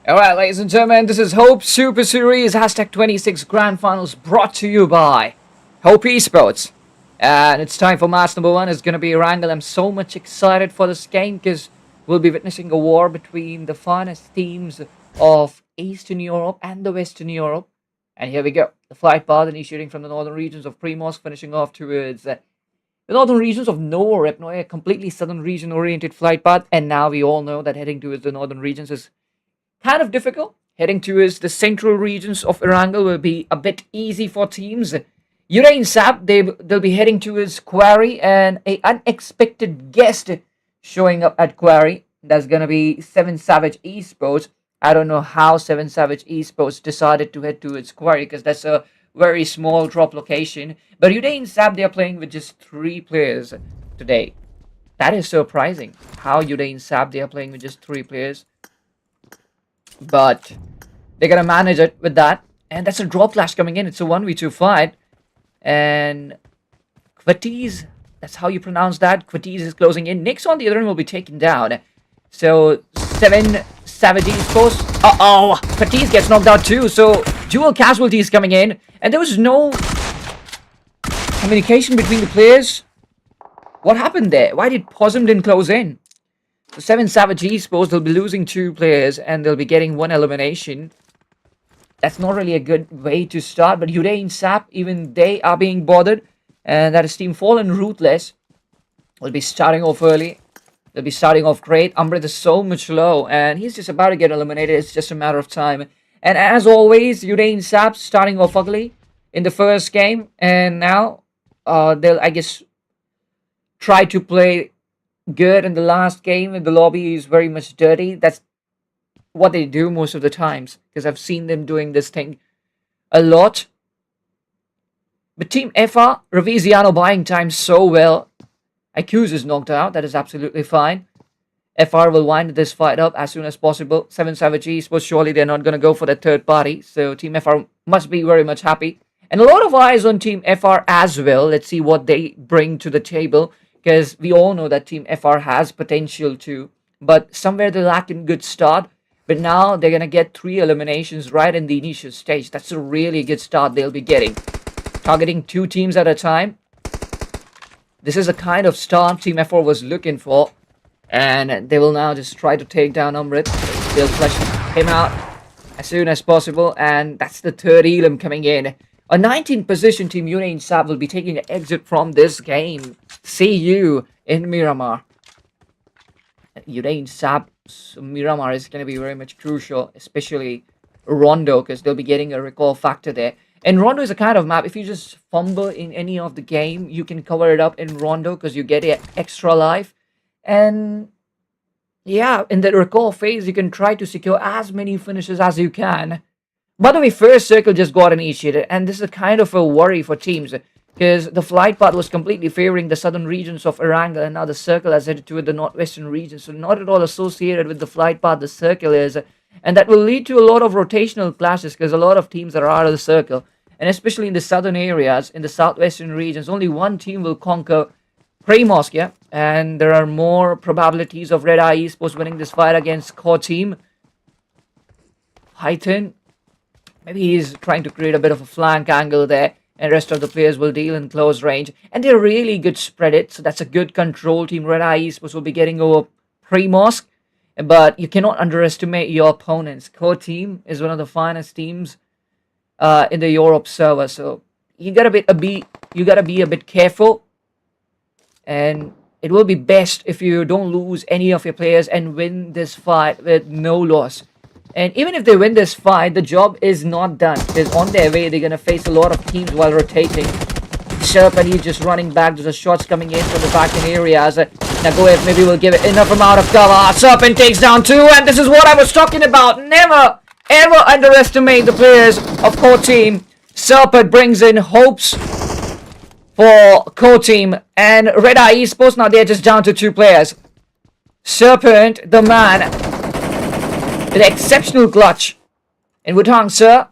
Alright, ladies and gentlemen, this is Hope Super Series hashtag 26 Grand Finals brought to you by Hope Esports. And it's time for match number one. It's going to be Erangel. I'm so much excited for this game because we'll be witnessing a war between the finest teams of Eastern Europe and the Western Europe. And here we go. The flight path initiating from the northern regions of Primorsk, finishing off towards the northern regions of Novorep, a completely southern region oriented flight path. And now we all know that heading towards the northern regions is kind of difficult. Heading towards the central regions of Erangel will be a bit easy for teams. Urain Sap, they'll be heading towards Quarry, and an unexpected guest showing up at Quarry. That's going to be 7 Savage Esports. I don't know how 7 Savage Esports decided to head towards Quarry, because that's a very small drop location. But Urain Sap, they are playing with just 3 players today. That is surprising. How Urain Sap, they are playing with just 3 players. But they're going to manage it with that. And that's a drop clash coming in. It's a 1v2 fight. And Quatiz, that's how you pronounce that. Quatiz is closing in. Nix on the other end will be taken down. So 7 Savage Esports. Uh-oh. Quatiz gets knocked out too. So dual casualties coming in. And there was no communication between the players. What happened there? Why did Possum didn't close in? The 7 Savage Esports, they'll be losing 2 players and they'll be getting 1 elimination. That's not really a good way to start, but Urain Sap, even they are being bothered. And that is Team Fallen Ruthless. Will be starting off early. They'll be starting off great. Umbreth is so much low and he's just about to get eliminated. It's just a matter of time. And as always, Urain Sap starting off ugly in the first game. And now they'll, I guess, try to play good in the last game, and the lobby is very much dirty. That's what they do most of the times, because I've seen them doing this thing a lot. But Team FR, Reviziano buying time so well. Accuse is knocked out. That is absolutely fine. FR will wind this fight up as soon as possible. 7 Savage Esports, surely they're not going to go for the third party. So Team FR must be very much happy. And a lot of eyes on Team FR as well. Let's see what they bring to the table, because we all know that Team FR has potential too. But somewhere they lack in good start. But now they're going to get 3 eliminations right in the initial stage. That's a really good start they'll be getting. Targeting 2 teams at a time. This is the kind of start Team FR was looking for. And they will now just try to take down Umbreth. They'll flush him out as soon as possible. And that's the 3rd Elam coming in. A 19th position Team Urain Sap will be taking an exit from this game. See you in Miramar. Urain Sap's Miramar is going to be very much crucial, especially Rondo, because they'll be getting a recall factor there. And Rondo is a kind of map, if you just fumble in any of the game, you can cover it up in Rondo because you get an extra life. And yeah, in the recall phase, you can try to secure as many finishes as you can. By the way, first circle just got initiated, and this is a kind of a worry for teams, because the flight path was completely favoring the southern regions of Erangel, and now the circle has headed toward the northwestern region, so not at all associated with the flight path the circle is, and that will lead to a lot of rotational clashes, because a lot of teams are out of the circle, and especially in the southern areas, in the southwestern regions, only one team will conquer Primorsk, yeah, and there are more probabilities of Red Eye Esports winning this fight against core team. Python. Maybe he's trying to create a bit of a flank angle there. And rest of the players will deal in close range. And they're really good spread it. So that's a good control team. Red Eye Esports will be getting over Primorsk. But you cannot underestimate your opponents. Core team is one of the finest teams in the Europe server. So you gotta be a bit careful. And it will be best if you don't lose any of your players and win this fight with no loss. And even if they win this fight, the job is not done. Because on their way, they're going to face a lot of teams while rotating. Serpent, he's just running back. There's a shots coming in from the back end areas. Now go ahead, maybe we'll give it enough amount of cover. Serpent takes down 2, and this is what I was talking about. Never, ever underestimate the players of core team. Serpent brings in hopes for core team. And Red Eye Esports, now they're just down to 2 players. Serpent, the man, with exceptional clutch. And Wutong Sir,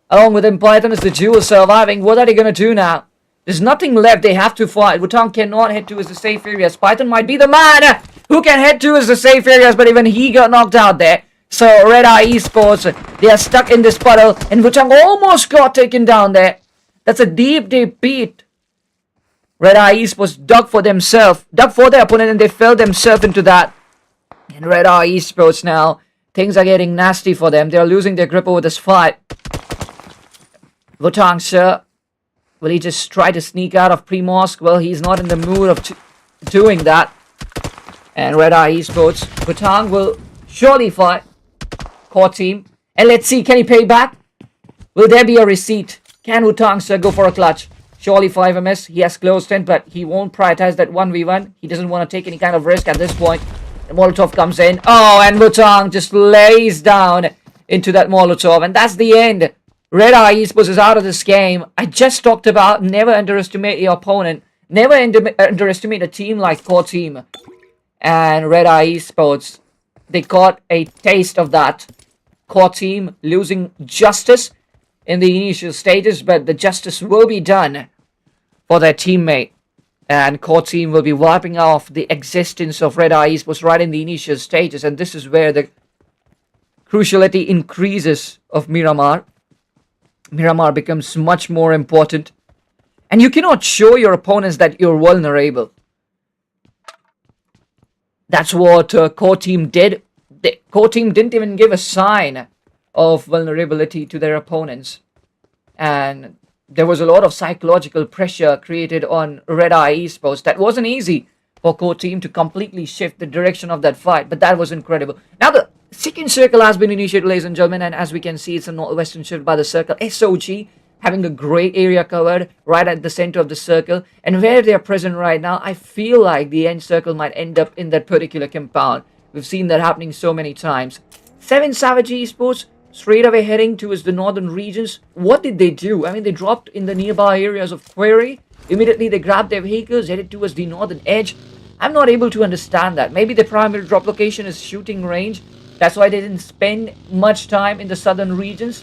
along with him, Python is the duo surviving. What are they going to do now? There's nothing left. They have to fight. Wutong cannot head towards the safe areas. Python might be the man who can head towards the safe areas, but even he got knocked out there. So Red Eye Esports, they are stuck in this puddle, and Wutang almost got taken down there. That's a deep beat. Red Eye Esports dug for their opponent, and they fell themselves into that. And Red Eye Esports now, things are getting nasty for them. They are losing their grip over this fight. Wutang, sir, will he just try to sneak out of Primorsk? Well, he's not in the mood of doing that. And Red Eye Esports, Wutang will surely fight core team. And let's see, can he pay back? Will there be a receipt? Can Wutang, sir, go for a clutch? Surely 5MS, he has closed in, but he won't prioritize that 1v1. He doesn't want to take any kind of risk at this point. The Molotov comes in. Oh, and Wutang just lays down into that Molotov. And that's the end. Red Eye Esports is out of this game. I just talked about never underestimate your opponent. Never underestimate a team like core team. And Red Eye Esports, they got a taste of that. Core team losing justice in the initial stages, but the justice will be done for their teammate. And core team will be wiping off the existence of Red Eye Esports right in the initial stages. And this is where the cruciality increases of Miramar. Miramar becomes much more important. And you cannot show your opponents that you're vulnerable. That's what core team did. The core team didn't even give a sign of vulnerability to their opponents. And there was a lot of psychological pressure created on Red Eye Esports. That wasn't easy for core team to completely shift the direction of that fight. But that was incredible. Now the second circle has been initiated, ladies and gentlemen. And as we can see, it's a northwestern shift by the circle. SOG having a great area covered right at the center of the circle. And where they are present right now, I feel like the end circle might end up in that particular compound. We've seen that happening so many times. 7 Savage Esports straight away heading towards the northern regions. What did they do? I mean, they dropped in the nearby areas of Quarry. Immediately they grabbed their vehicles, headed towards the northern edge. I'm not able to understand that. Maybe the primary drop location is shooting range. That's why they didn't spend much time in the southern regions.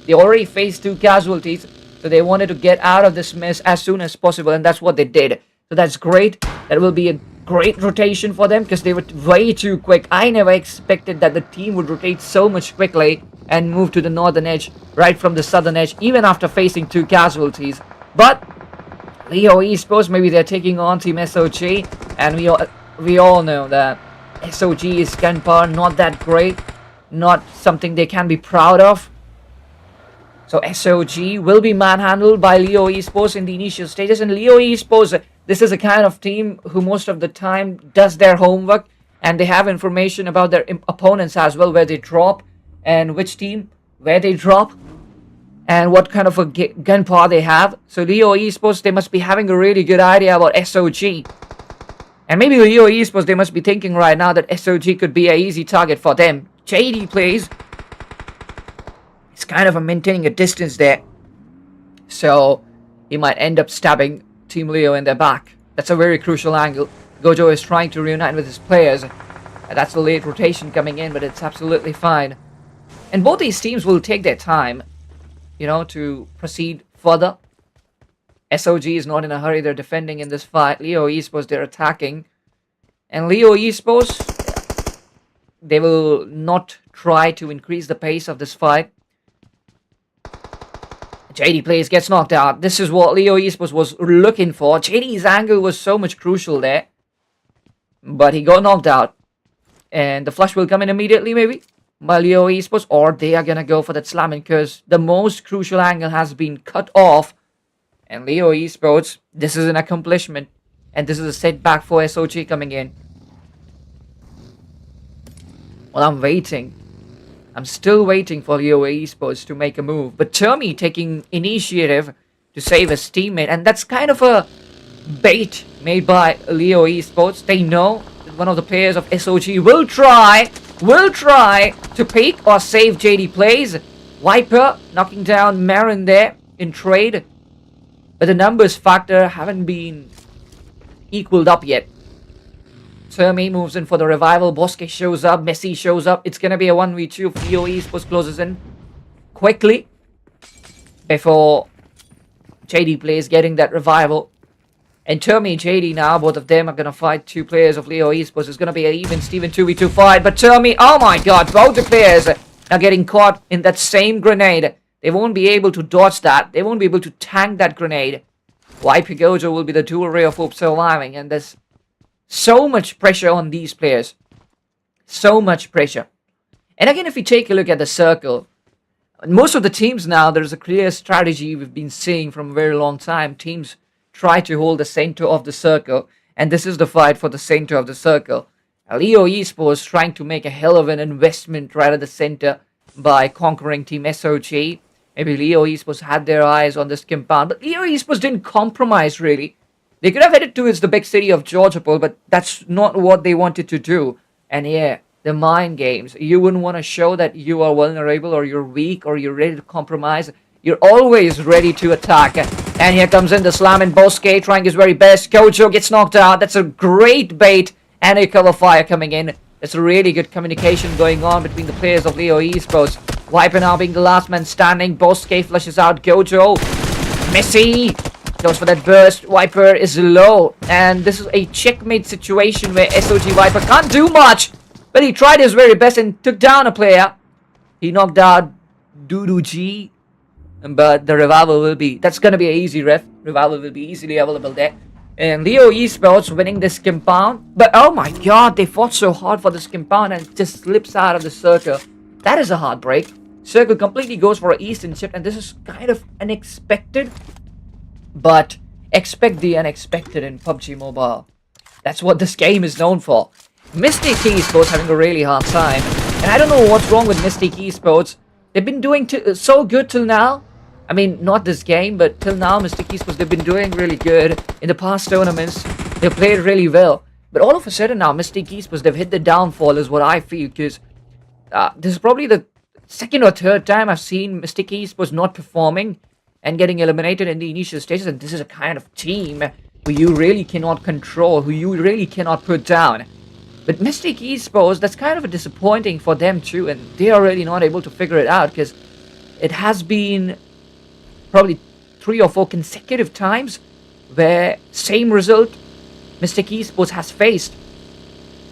They already faced 2 casualties, so they wanted to get out of this mess as soon as possible, and that's what they did. So that's great. That will be a great rotation for them because they were way too quick. I never expected that the team would rotate so much quickly and move to the northern edge right from the southern edge, even after facing 2 casualties. But Leo Esports, maybe they're taking on Team SOG, and we all know that SOG's gun power not that great, not something they can be proud of. So SOG will be manhandled by Leo Esports in the initial stages. And Leo Esports, this is a kind of team who most of the time does their homework. And they have information about their opponents as well, where they drop and which team, where they drop. And what kind of a gun power they have. So Leo Esports, they must be having a really good idea about SOG. And maybe Leo Esports, they must be thinking right now that SOG could be an easy target for them. JD plays. It's kind of maintaining a distance there. So he might end up stabbing Team Leo in their back. That's a very crucial angle. Gojo is trying to reunite with his players. That's the late rotation coming in, but it's absolutely fine. And both these teams will take their time, you know, to proceed further. SOG is not in a hurry. They're defending in this fight. Leo Esports, they're attacking. And Leo Esports, they will not try to increase the pace of this fight. JD plays, gets knocked out. This is what Leo Esports was looking for. JD's angle was so much crucial there. But he got knocked out. And the flush will come in immediately, maybe, by Leo Esports. Or they are going to go for that slamming, because the most crucial angle has been cut off. And Leo Esports, this is an accomplishment. And this is a setback for SOG coming in. Well, I'm waiting. I'm still waiting for Leo Esports to make a move. But Termi taking initiative to save his teammate. And that's kind of a bait made by Leo Esports. They know that one of the players of SOG will try to pick or save JD plays. Viper knocking down Marin there in trade. But the numbers factor haven't been equaled up yet. Termi moves in for the revival. Bosque shows up. Messi shows up. It's going to be a 1v2 if Leo Esports closes in quickly before JD plays getting that revival. And Termi and JD now, both of them are going to fight two players of Leo Esports. It's going to be an even Steven 2v2 fight. But Termi, oh my god, both the players are getting caught in that same grenade. They won't be able to dodge that. They won't be able to tank that grenade. Viper Gojo will be the dual ray of hope surviving. And there's so much pressure on these players. So much pressure. And again, if you take a look at the circle, most of the teams now, there's a clear strategy we've been seeing from a very long time. Teams try to hold the center of the circle, and this is the fight for the center of the circle. Leo Esports trying to make a hell of an investment right at the center by conquering Team SOG. Maybe Leo Esports had their eyes on this compound, but Leo Esports didn't compromise really. They could have headed towards the big city of Georgiapol, but that's not what they wanted to do. And yeah, the mind games. You wouldn't want to show that you are vulnerable or you're weak or you're ready to compromise. You're always ready to attack. And here comes in the slam and Bosque trying his very best. Gojo gets knocked out. That's a great bait. And a cover fire coming in. There's a really good communication going on between the players of Leo Esports. Viper now being the last man standing. Bosque flushes out Gojo. Messi goes for that burst. Viper is low. And this is a checkmate situation where SOG Viper can't do much. But he tried his very best and took down a player. He knocked out Dudu G. But the revival will be... That's going to be an easy ref. Revival will be easily available there. And Leo Esports winning this compound. But oh my god, they fought so hard for this compound and it just slips out of the circle. That is a heartbreak. Circle completely goes for an eastern shift. And this is kind of unexpected. But expect the unexpected in PUBG Mobile. That's what this game is known for. Mystic Esports having a really hard time. And I don't know what's wrong with Mystic Esports. They've been doing so good till now. I mean, not this game, but till now, Mystic Esports, they've been doing really good. In the past tournaments, they've played really well. But all of a sudden now, Mystic Esports, they've hit the downfall is what I feel. Because this is probably the second or third time I've seen Mystic Esports not performing and getting eliminated in the initial stages. And this is a kind of team who you really cannot control, who you really cannot put down. But Mystic Esports, that's kind of disappointing for them too, and they are really not able to figure it out because it has been probably 3 or 4 consecutive times where same result Mystic Esports has faced.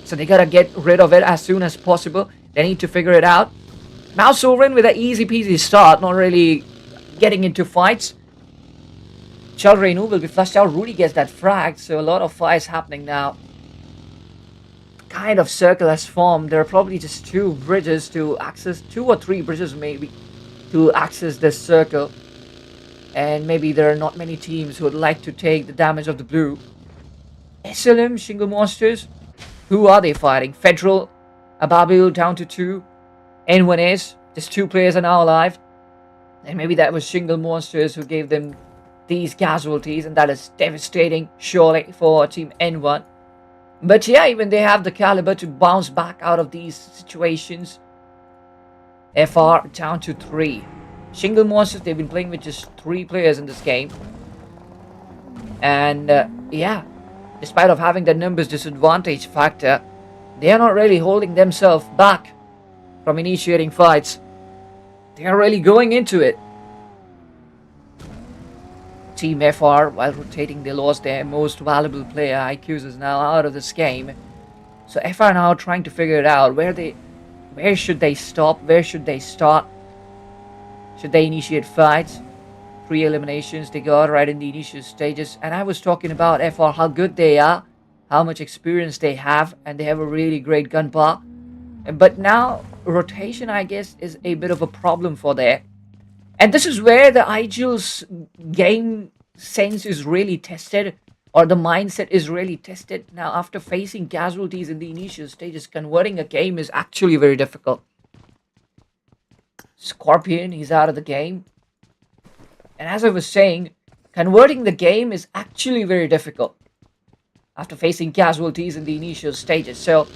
So they gotta get rid of it as soon as possible. They need to figure it out. Now Sovereign with an easy peasy start, not really getting into fights. Chalrenu will be flushed out. Rudy gets that frag, so a lot of fights happening now. Kind of circle has formed. There are probably just 2 bridges to access, 2 or 3 bridges maybe to access this circle, and maybe there are not many teams who would like to take the damage of the blue. SLM, Shingle Monsters, who are they fighting? Federal, Ababil down to 2, N1S, just 2 players are now alive, and maybe that was Shingle Monsters who gave them these casualties, and that is devastating surely for Team N1. But yeah, even they have the caliber to bounce back out of these situations. FR down to 3. Shingle Monsters, they've been playing with just 3 players in this game. And yeah, despite of having the numbers disadvantage factor, they are not really holding themselves back from initiating fights. They are really going into it. Team FR, while rotating, they lost their most valuable player. IQs is now out of this game. So FR now trying to figure it out. Where should they stop? Where should they start? Should they initiate fights? 3 eliminations they got right in the initial stages. And I was talking about FR, how good they are, how much experience they have, and they have a really great gun bar. But now, rotation, I guess, is a bit of a problem for there. And this is where the IGL's game sense is really tested, or the mindset is really tested. Now, after facing casualties in the initial stages, converting a game is actually very difficult. Scorpion, he's out of the game. And as I was saying, converting the game is actually very difficult after facing casualties in the initial stages. So,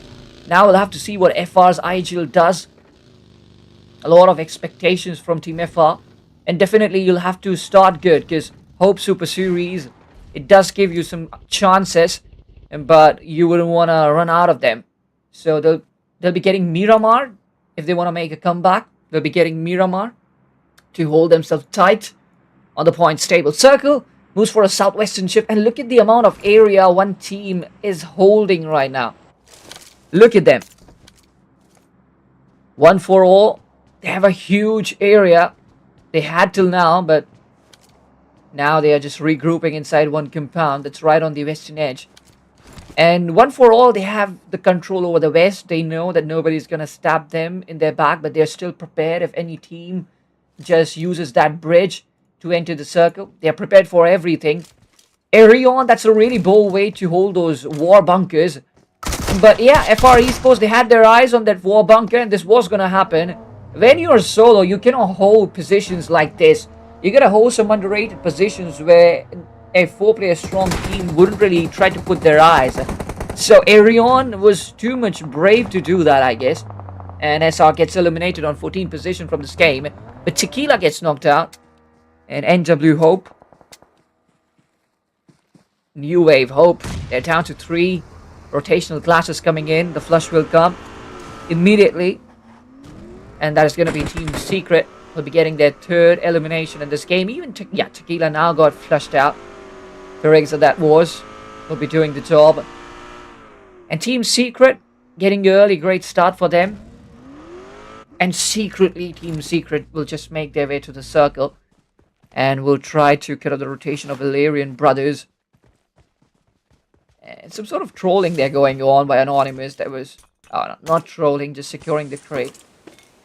now we'll have to see what FR's IGL does. A lot of expectations from Team FR. And definitely you'll have to start good, because Hope Super Series, it does give you some chances, but you wouldn't want to run out of them. So they'll be getting Miramar if they want to make a comeback. They'll be getting Miramar to hold themselves tight on the points table. Circle, Moves for a southwestern shift. And look at the amount of area one team is holding right now. Look at them. 1-4-all. They have a huge area. They had till now, but now they are just regrouping inside one compound that's right on the western edge. And 1-4-all, they have the control over the west. They know that nobody's going to stab them in their back, but they're still prepared if any team just uses that bridge to enter the circle. They're prepared for everything. Erangel, that's a really bold way to hold those war bunkers. But yeah, FR Esports, they had their eyes on that war bunker, and this was going to happen. When you're solo, you cannot hold positions like this. You gotta hold some underrated positions where a 4-player strong team wouldn't really try to put their eyes. So Erangel was too much brave to do that, I guess. And SR gets eliminated on 14th position from this game. But Tequila gets knocked out. And NW Hope. New Wave Hope. They're down to 3. Rotational clashes coming in. The flush will come immediately. And that is going to be Team Secret. Will be getting their 3rd elimination in this game. Even Tequila now got flushed out. Erangel that was. Will be doing the job. And Team Secret getting the early great start for them. And secretly, Team Secret will just make their way to the circle. And will try to cut off the rotation of Valerian brothers. And some sort of trolling there going on by Anonymous. That was not trolling, just securing the crate.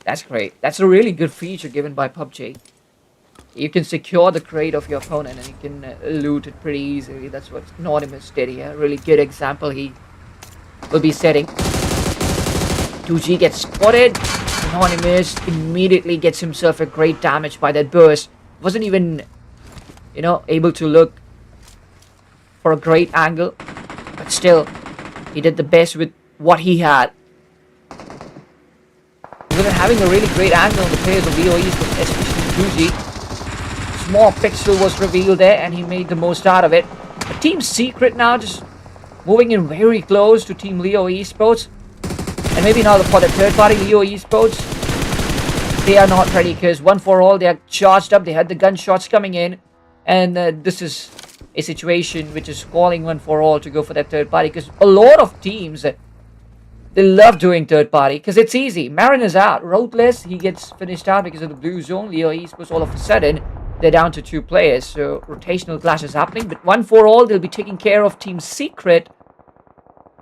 That's great. That's a really good feature given by PUBG. You can secure the crate of your opponent and you can loot it pretty easily. That's what Anonymous did here. A really good example he will be setting. 2G gets spotted. Anonymous immediately gets himself a great damage by that burst. Wasn't even, able to look for a great angle. But still, he did the best with what he had. Even having a really great angle on the players of VOE, especially 2G. Small pixel was revealed there and he made the most out of it. But Team Secret now just moving in very close to Team Leo Esports. And maybe now for the third party Leo Esports, they are not ready because 1-4-all, they are charged up. They had the gunshots coming in. And this is a situation which is calling 1-4-all to go for that third party. Because a lot of teams, they love doing third party because it's easy. Marin is out. Roadless, he gets finished out because of the blue zone. Leo Esports, all of a sudden, they're down to 2 players. So rotational clash is happening. But 1-4-all, they'll be taking care of Team Secret.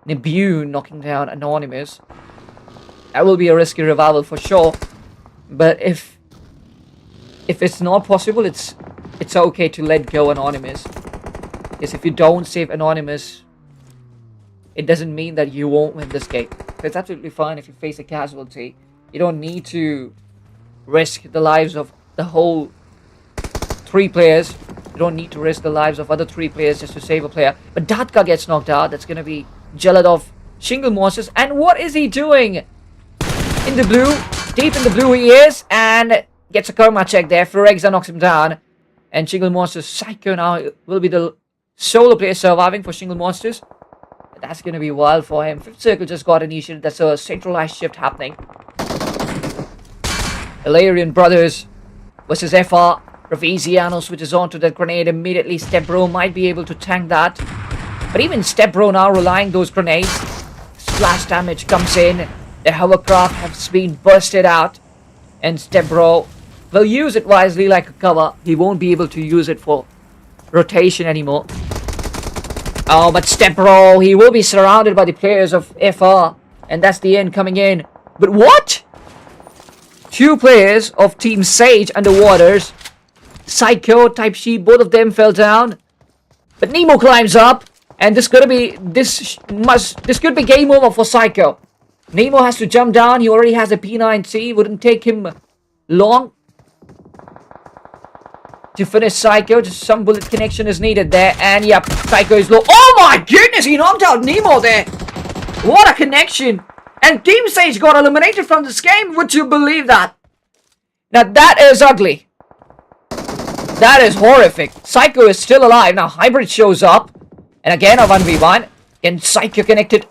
Nebune knocking down Anonymous. That will be a risky revival for sure. But if it's not possible, it's okay to let go Anonymous. Because if you don't save Anonymous, it doesn't mean that you won't win this game. It's absolutely fine if you face a casualty. You don't need to risk the lives of the whole 3 players. You don't need to risk the lives of other 3 players just to save a player. But Datka gets knocked out. That's going to be Jeladov Shingle Monsters. And what is he doing? In the blue. Deep in the blue he is. And gets a karma check there. Erangel knocks him down. And Shingle Monsters Psycho now will be the solo player surviving for Shingle Monsters. That's going to be wild for him. 5th circle just got initiated. That's a centralized shift happening. Valerian Brothers versus FR. Raviziano switches on to the grenade immediately. Stepbro might be able to tank that. But even Stepbro now relying those grenades. Splash damage comes in. The hovercraft has been bursted out. And Stepbro will use it wisely like a cover. He won't be able to use it for rotation anymore. Oh, but Stepbro, he will be surrounded by the players of FR. And that's the end coming in. But what? 2 players of Team Sage underwaters. Psycho, Type Sheep, both of them fell down. But Nemo climbs up. And this could be game over for Psycho. Nemo has to jump down. He already has a P9C. Wouldn't take him long to finish Psycho. Just some bullet connection is needed there. And yep, Psycho is low. Oh my goodness, he knocked out Nemo there. What a connection. And Team Sage got eliminated from this game. Would you believe that? Now that is ugly. That is horrific. Psycho is still alive. Now Hybrid shows up. And again a 1v1. Again Psycho connected.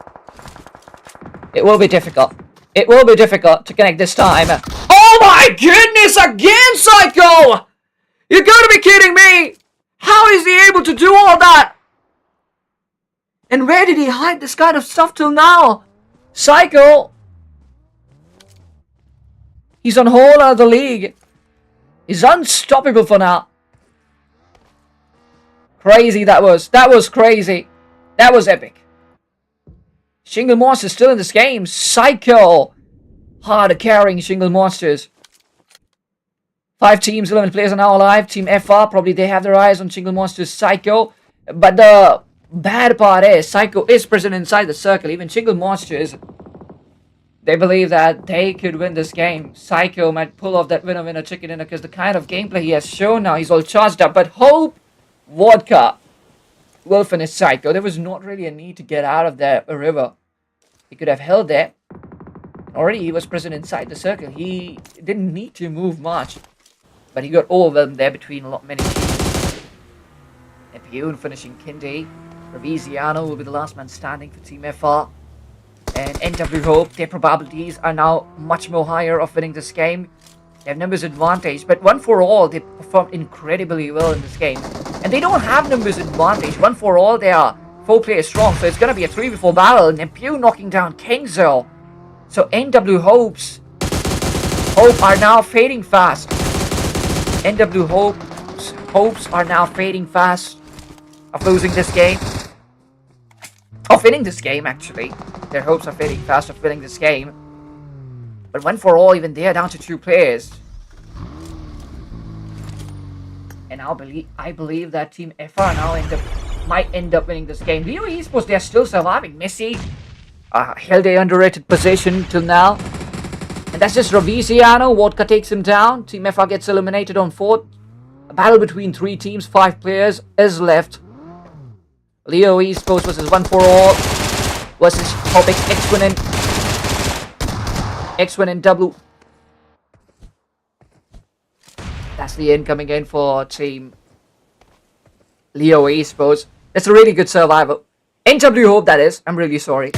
It will be difficult. It will be difficult to connect this time. Oh my goodness, again Psycho! You gotta be kidding me! How is he able to do all that? And where did he hide this kind of stuff till now? Psycho! He's on whole out of the league. He's unstoppable for now. Crazy that was. That was crazy. That was epic. Shingle Monsters still in this game. Psycho! Hard carrying Shingle Monsters. 5 teams, 11 players are now alive. Team FR, probably they have their eyes on Shingle Monsters Psycho. But the bad part is, Psycho is present inside the circle. Even Shingle Monsters, they believe that they could win this game. Psycho might pull off that winner chicken dinner because the kind of gameplay he has shown now, he's all charged up. But Hope Vodka will finish Psycho. There was not really a need to get out of that river. He could have held there. Already he was present inside the circle. He didn't need to move much. But he got overwhelmed there between many teams. Neptune finishing Kinde. Raviziano will be the last man standing for Team FR. And NW Hope, their probabilities are now much more higher of winning this game. They have numbers advantage, but one for all, they performed incredibly well in this game. And they don't have numbers advantage. One for all, they are 4 players strong, so it's going to be a 3v4 battle. Neptune knocking down Kingzo. So NW Hope are now fading fast. NW hopes are now fading fast of losing this game. Of winning this game, actually. Their hopes are fading fast of winning this game. But one for all, even they are down to 2 players. And I believe that Team FR now might end up winning this game. Leo Esports, they are still surviving. Messi held a underrated position till now. And that's just Raviziano. Vodka takes him down. Team FR gets eliminated on 4th. A battle between 3 teams, 5 players is left. Leo Esports versus one for all versus Topic X1 and W. That's the end coming in for Team Leo Esports. That's a really good survival. NW Hope, that is. I'm really sorry.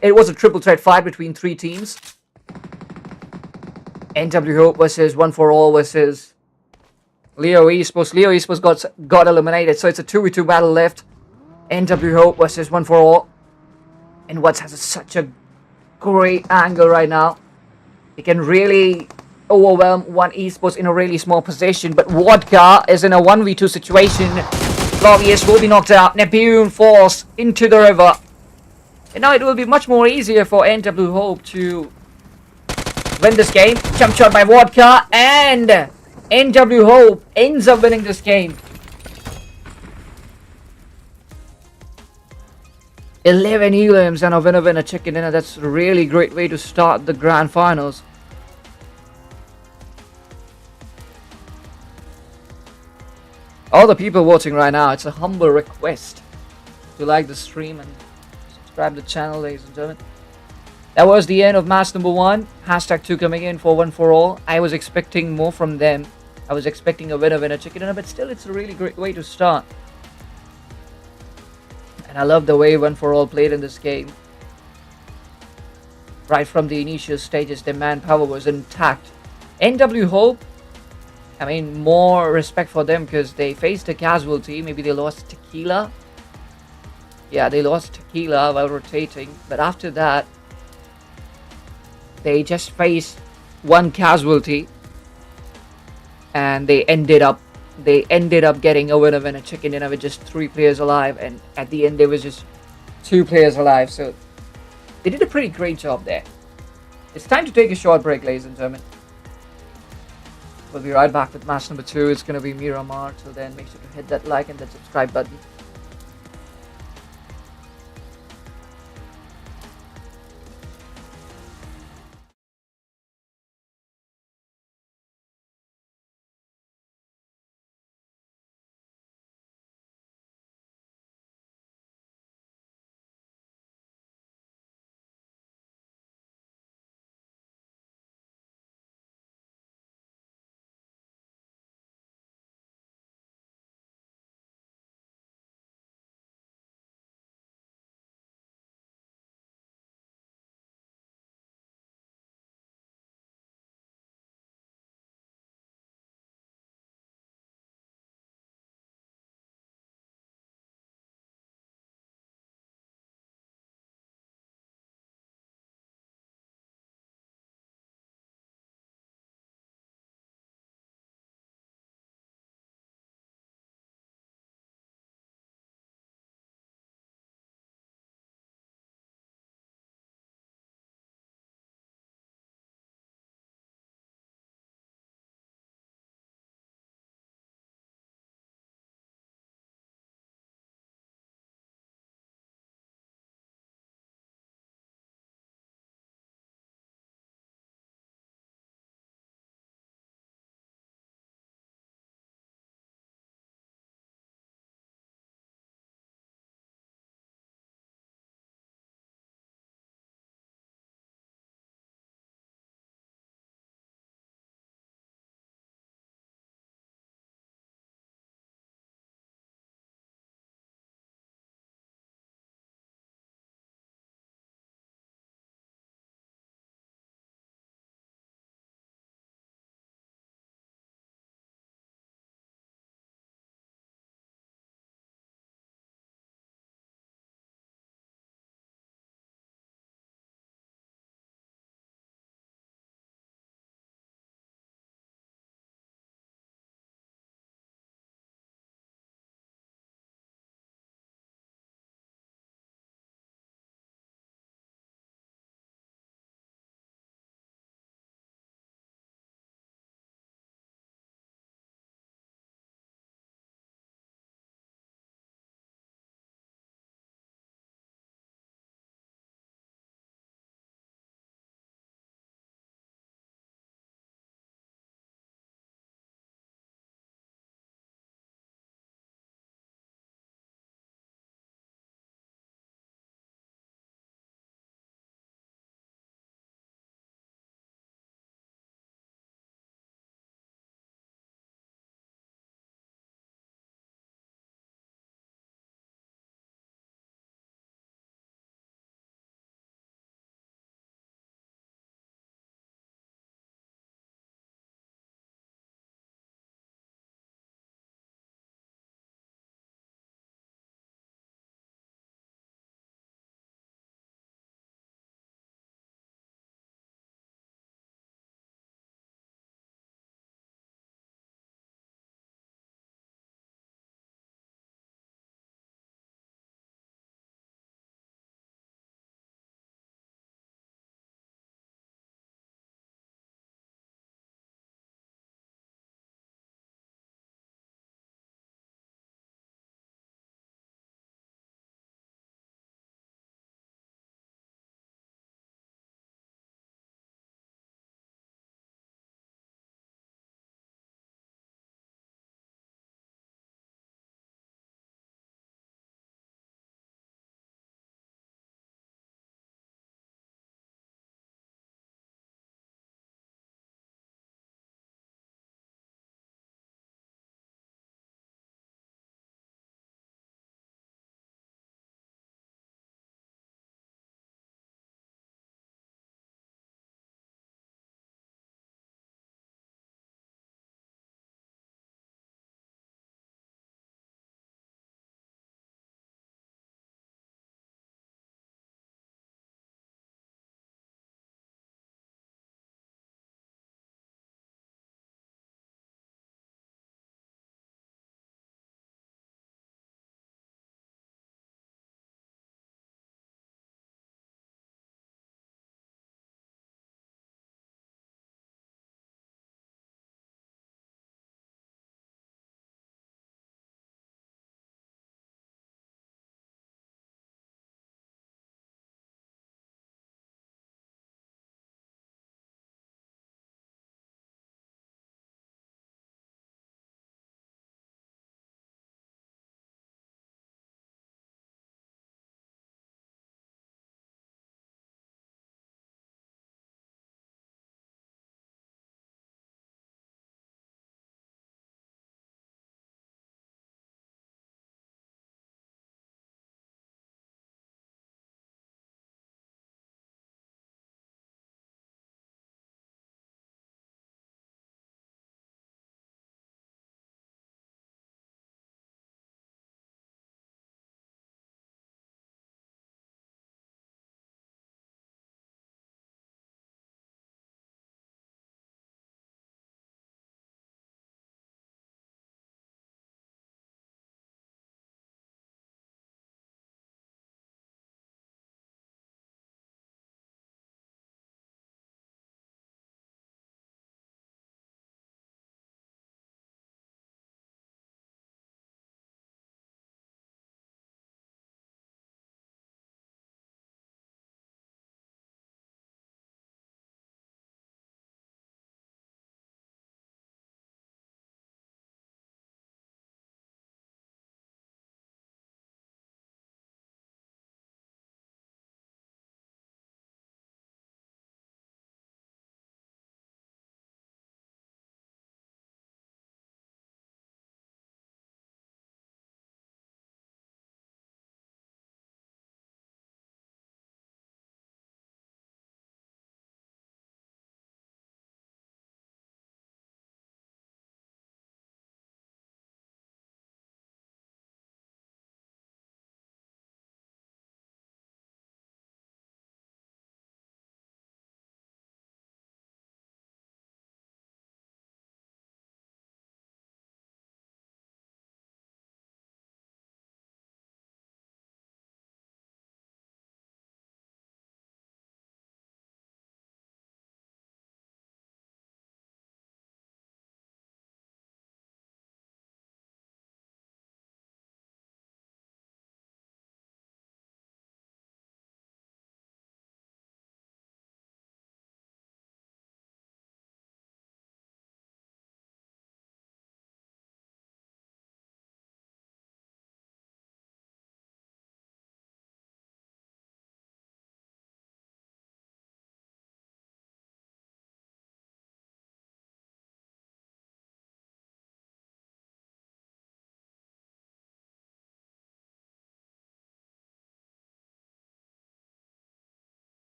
It was a triple threat fight between 3 teams. NW Hope versus one for all versus Leo Esports. Leo Esports got eliminated, so it's a 2v2 battle left. NW Hope versus one for all. And Watts has such a great angle right now. He can really overwhelm one Esports in a really small position. But Vodka is in a 1v2 situation. Lovius will be knocked out. Neptune falls into the river. And now it will be much more easier for NW Hope to win this game. Jump shot by Vodka. And NW Hope ends up winning this game. 11 elims and a winner chicken dinner. That's a really great way to start the grand finals. All the people watching right now, it's a humble request to like the stream and subscribe to the channel, ladies and gentlemen. That was the end of match number 1. Hashtag 2 coming in for one for all. I was expecting more from them. I was expecting a winner chicken dinner, but still it's a really great way to start. And I love the way one for all played in this game. Right from the initial stages, their manpower was intact. NW Hope, I mean, more respect for them because they faced a casualty. Maybe they lost Tequila. Yeah, they lost Tequila while rotating. But after that, they just faced one casualty. And they ended up getting a winner chicken dinner with just 3 players alive. And at the end, there was just 2 players alive. So they did a pretty great job there. It's time to take a short break, ladies and gentlemen. We'll be right back with match number 2. It's going to be Miramar. Till then, make sure to hit that like and that subscribe button.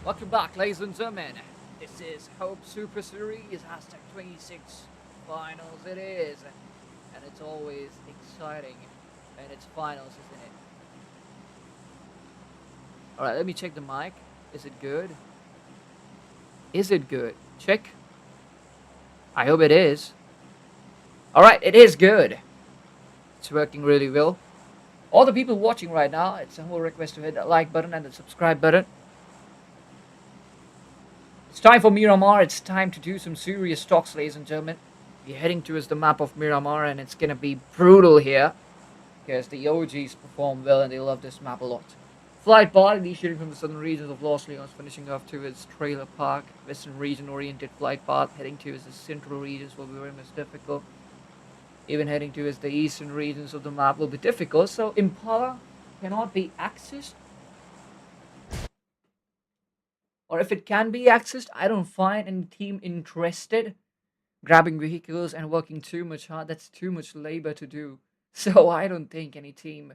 Welcome back, ladies and gentlemen. This is Hope Super Series, hashtag 26 finals it is. And it's always exciting. And it's finals, isn't it? Alright, let me check the mic. Is it good? Is it good? Check. I hope it is. Alright, it is good. It's working really well. All the people watching right now, it's a whole request to hit that like button and the subscribe button. It's time for Miramar. It's time to do some serious talks, ladies and gentlemen. We're heading towards the map of Miramar, and it's gonna be brutal here because the OGs perform well and they love this map a lot. Flight path initiating from the southern regions of Los Leones, finishing off towards Trailer Park. Western region oriented flight path heading towards the central regions will be very much difficult. Even heading towards the eastern regions of the map will be difficult. So Impala cannot be accessed. Or if it can be accessed, I don't find any team interested grabbing vehicles and working too much hard. That's too much labor to do. So I don't think any team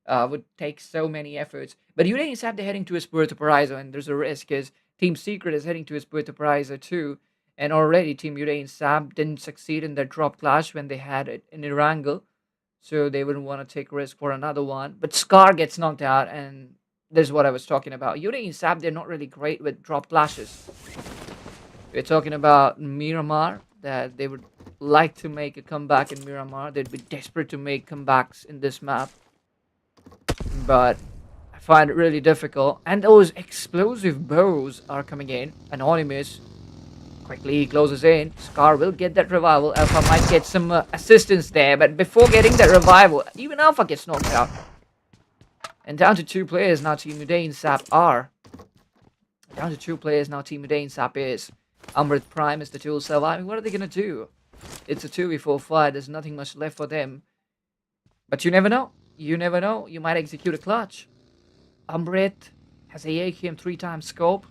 would take so many efforts. But Udain Sap, they're heading to his Puerto Paraiso, and there's a risk because Team Secret is heading to his Puerto Paraiso too. And already Team Udain Sap didn't succeed in their drop clash when they had it in Erangel. So they wouldn't want to take risk for another one. But Scar gets knocked out, and this is what I was talking about. Udain Sap, they're not really great with drop clashes. We're talking about Miramar, that they would like to make a comeback in Miramar. They'd be desperate to make comebacks in this map. But I find it really difficult. And those explosive bows are coming in. Anonymous. Quickly he closes in. Scar will get that revival. Alpha might get some assistance there. But before getting that revival, even Alpha gets knocked out. And down to 2 players now Team Udain Sap are. Down to 2 players now Team Udain Sap is. Amrit Prime is the tool surviving. What are they going to do? It's a 2v4 fight. There's nothing much left for them. But you never know. You never know. You might execute a clutch. Amrit has a AKM 3x scope.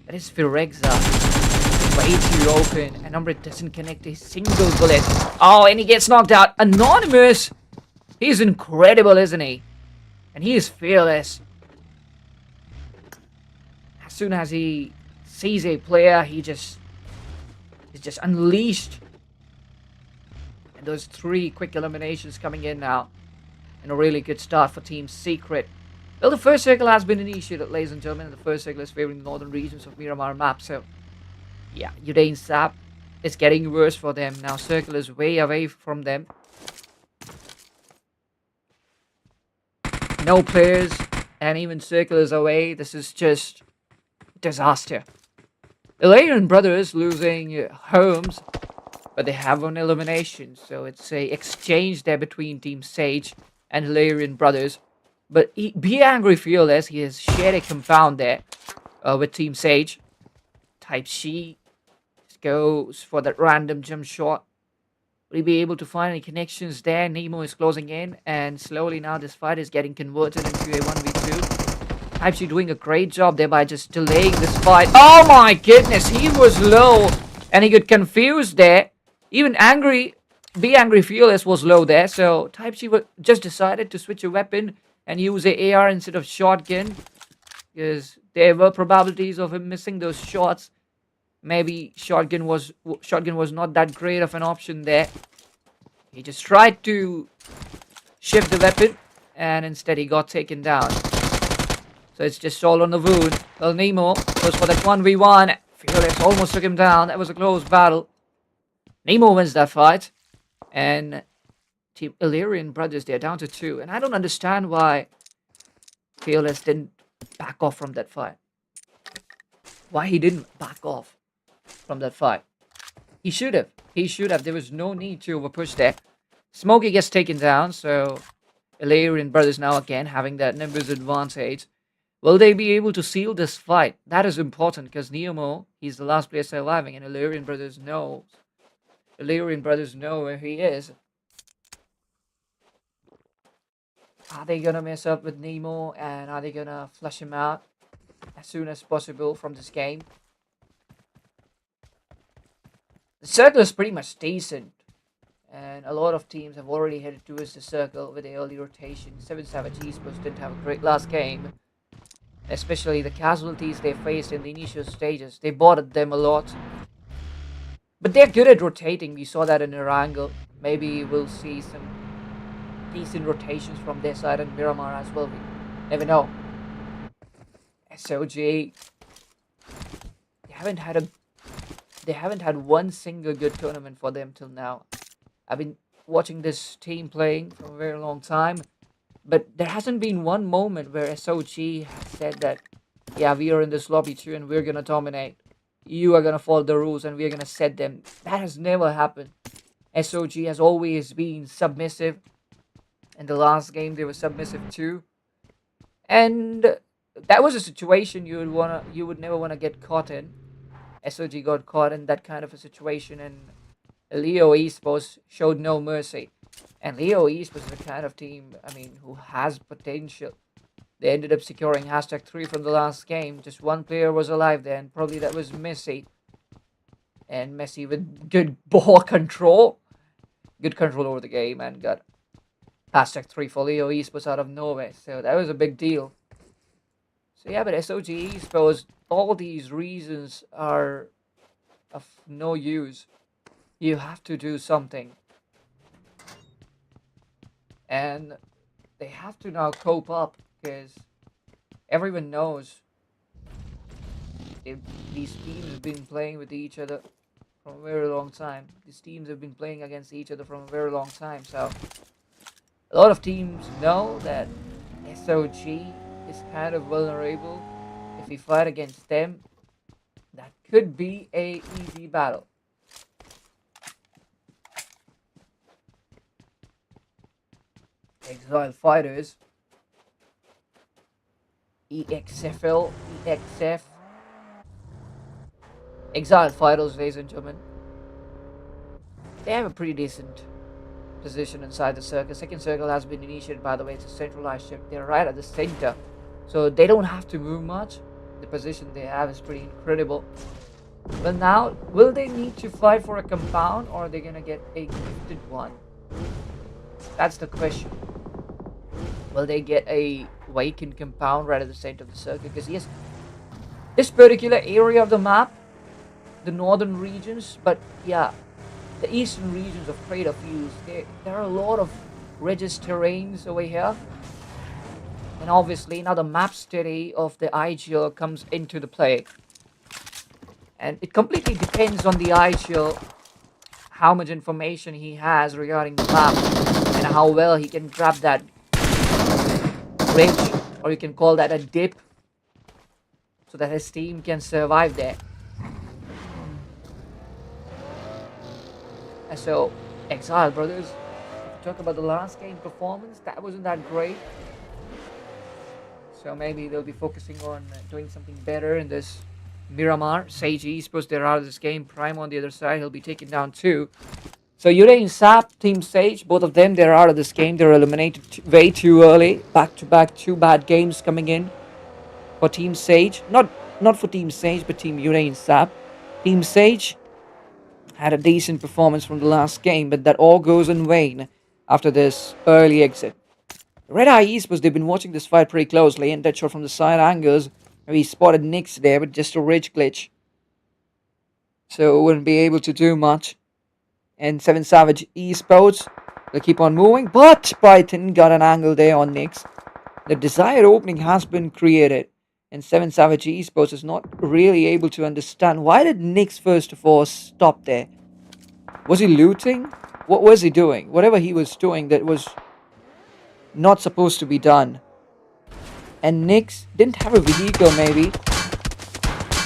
That is Firexa. Way too open. And Amrit doesn't connect a single bullet. Oh, and he gets knocked out. Anonymous! He's incredible, isn't he? And he is fearless. As soon as he sees a player, he's just unleashed. And those 3 quick eliminations coming in now. And a really good start for Team Secret. Well, the first circle has been initiated, ladies and gentlemen. And the first circle is favoring the northern regions of Miramar map. So, yeah, Udain Sap is getting worse for them. Now, circle is way away from them. No players. And even circle is away. This is just disaster. Ilarian Brothers losing homes. But they have an elimination. So, it's a exchange there between Team Sage and Hilarion Brothers. But Be Angry Fearless, he has shared a compound there with Team Sage. Type C just goes for that random jump shot. Will he be able to find any connections there? Nemo is closing in, and slowly now this fight is getting converted into a 1v2. Type C doing a great job there by just delaying this fight. Oh my goodness, he was low, and he got confused there. Even Be Angry Fearless was low there, so Type C just decided to switch a weapon and use a AR instead of shotgun, because there were probabilities of him missing those shots. Maybe shotgun was not that great of an option there. He just tried to shift the weapon, and instead he got taken down. So it's just all on the wound. Well, Nemo goes for that 1v1. Fearless almost took him down. That was a close battle. Nemo wins that fight. And Team Illyrian Brothers, they're down to 2. And I don't understand why Fearless didn't back off from that fight. Why he didn't back off from that fight. He should have. He should have. There was no need to overpush there. Smokey gets taken down, so Illyrian Brothers now again having that numbers advantage. Will they be able to seal this fight? That is important because Nemo, he's the last player surviving, and Illyrian Brothers know. Illyrian Brothers know where he is. Are they gonna mess up with Nemo, and are they gonna flush him out as soon as possible from this game? The circle is pretty much decent, and a lot of teams have already headed towards the circle with the early rotation. 7 Savage Esports didn't have a great last game, especially the casualties they faced in the initial stages. They bothered them a lot. But they're good at rotating. We saw that in Erangel. Maybe we'll see some decent rotations from their side and Miramar as well. We never know. SOG, they haven't had a they haven't had one single good tournament for them till now. I've been watching this team playing for a very long time, but there hasn't been one moment where SOG has said that, yeah, we are in this lobby too and we're gonna dominate. You are gonna follow the rules and we're gonna set them. That has never happened. SOG has always been submissive. In the last game, they were submissive too, and that was a situation you would never wanna get caught in. SOG got caught in that kind of a situation, and Leo Esports showed no mercy. And Leo Esports is the kind of team, I mean, who has potential. They ended up securing hashtag 3 from the last game. Just one player was alive there, and probably that was Messi. And Messi with good ball control. Good control over the game, and got hashtag 3 for Leo Esports out of nowhere. So that was a big deal. So yeah, but SOG Esports, all these reasons are of no use. You have to do something. And they have to now cope up, because everyone knows these teams have been playing with each other from a very long time. These teams have been playing against each other from a very long time. So a lot of teams know that SOG is kind of vulnerable. If we fight against them, that could be a easy battle. Exile Fighters, EXFL, EXF, Exile Fighters, ladies and gentlemen. They have a pretty decent position inside the circle. Second circle has been initiated, by the way. It's a centralized shift. They're right at the center, so they don't have to move much. The position they have is pretty incredible. But now, will they need to fight for a compound, or are they gonna get a gifted one? That's the question. Will they get a vacant compound right at the center of the circle? Because yes, this particular area of the map, the northern regions, but yeah, the eastern regions of Crater Fields, there are a lot of ridges terrains over here. And obviously now the map study of the IGL comes into the play. And it completely depends on the IGL how much information he has regarding the map and how well he can grab that ridge, or you can call that a dip, so that his team can survive there. And so, Exile Brothers, if you talk about the last game performance, that wasn't that great. So maybe they'll be focusing on doing something better in this Miramar. Sage Esports, they're out of this game. Prime on the other side, he'll be taken down too. So Yure and Sap, Team Sage, both of them, they're out of this game. They're eliminated way too early. Back-to-back 2 bad games coming in for Team Sage. Not for Team Sage, but Team Yure and Sap. Team Sage had a decent performance from the last game, but that all goes in vain after this early exit. Red Eye Esports, they've been watching this fight pretty closely, and that shot from the side angles, we spotted Nyx there with just a ridge glitch. So wouldn't be able to do much. And 7 Savage Esports, they'll keep on moving, but Python got an angle there on Nyx. The desired opening has been created, and 7 Savage Esports is not really able to understand why did Nyx first of all stop there. Was he looting? What was he doing? Whatever he was doing that was not supposed to be done. And Nyx didn't have a vehicle maybe.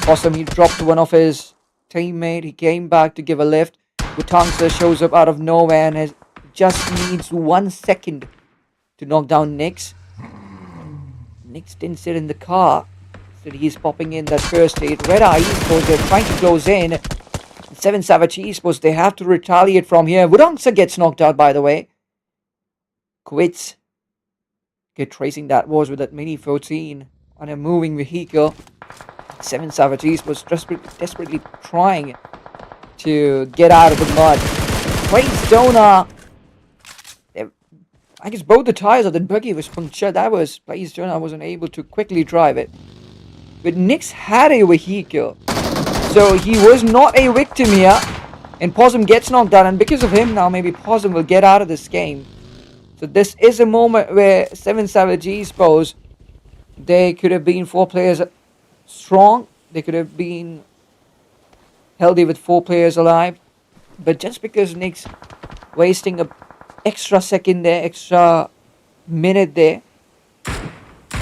Awesome, he dropped one of his teammate. He came back to give a lift. Butangsa shows up out of nowhere and just needs 1 second to knock down Nyx. Nyx didn't sit in the car, so he's popping in that first aid. Red Eye Esports, they're trying to close in. 7 Savage Esports, they have to retaliate from here. Butangsa gets knocked out, by the way. Quits. Good tracing that was with that Mini 14 on a moving vehicle. 7 Savage Esports desperately trying to get out of the mud. Praise Donor. I guess both the tires of the buggy was punctured. That was Praise Donor wasn't able to quickly drive it. But Nyx had a vehicle. So he was not a victim here. And Possum gets knocked out. And because of him now, maybe Possum will get out of this game. So this is a moment where 7 Savage Esports, they could have been 4 players strong. They could have been healthy with 4 players alive. But just because Nyx wasting a extra second there, extra minute there,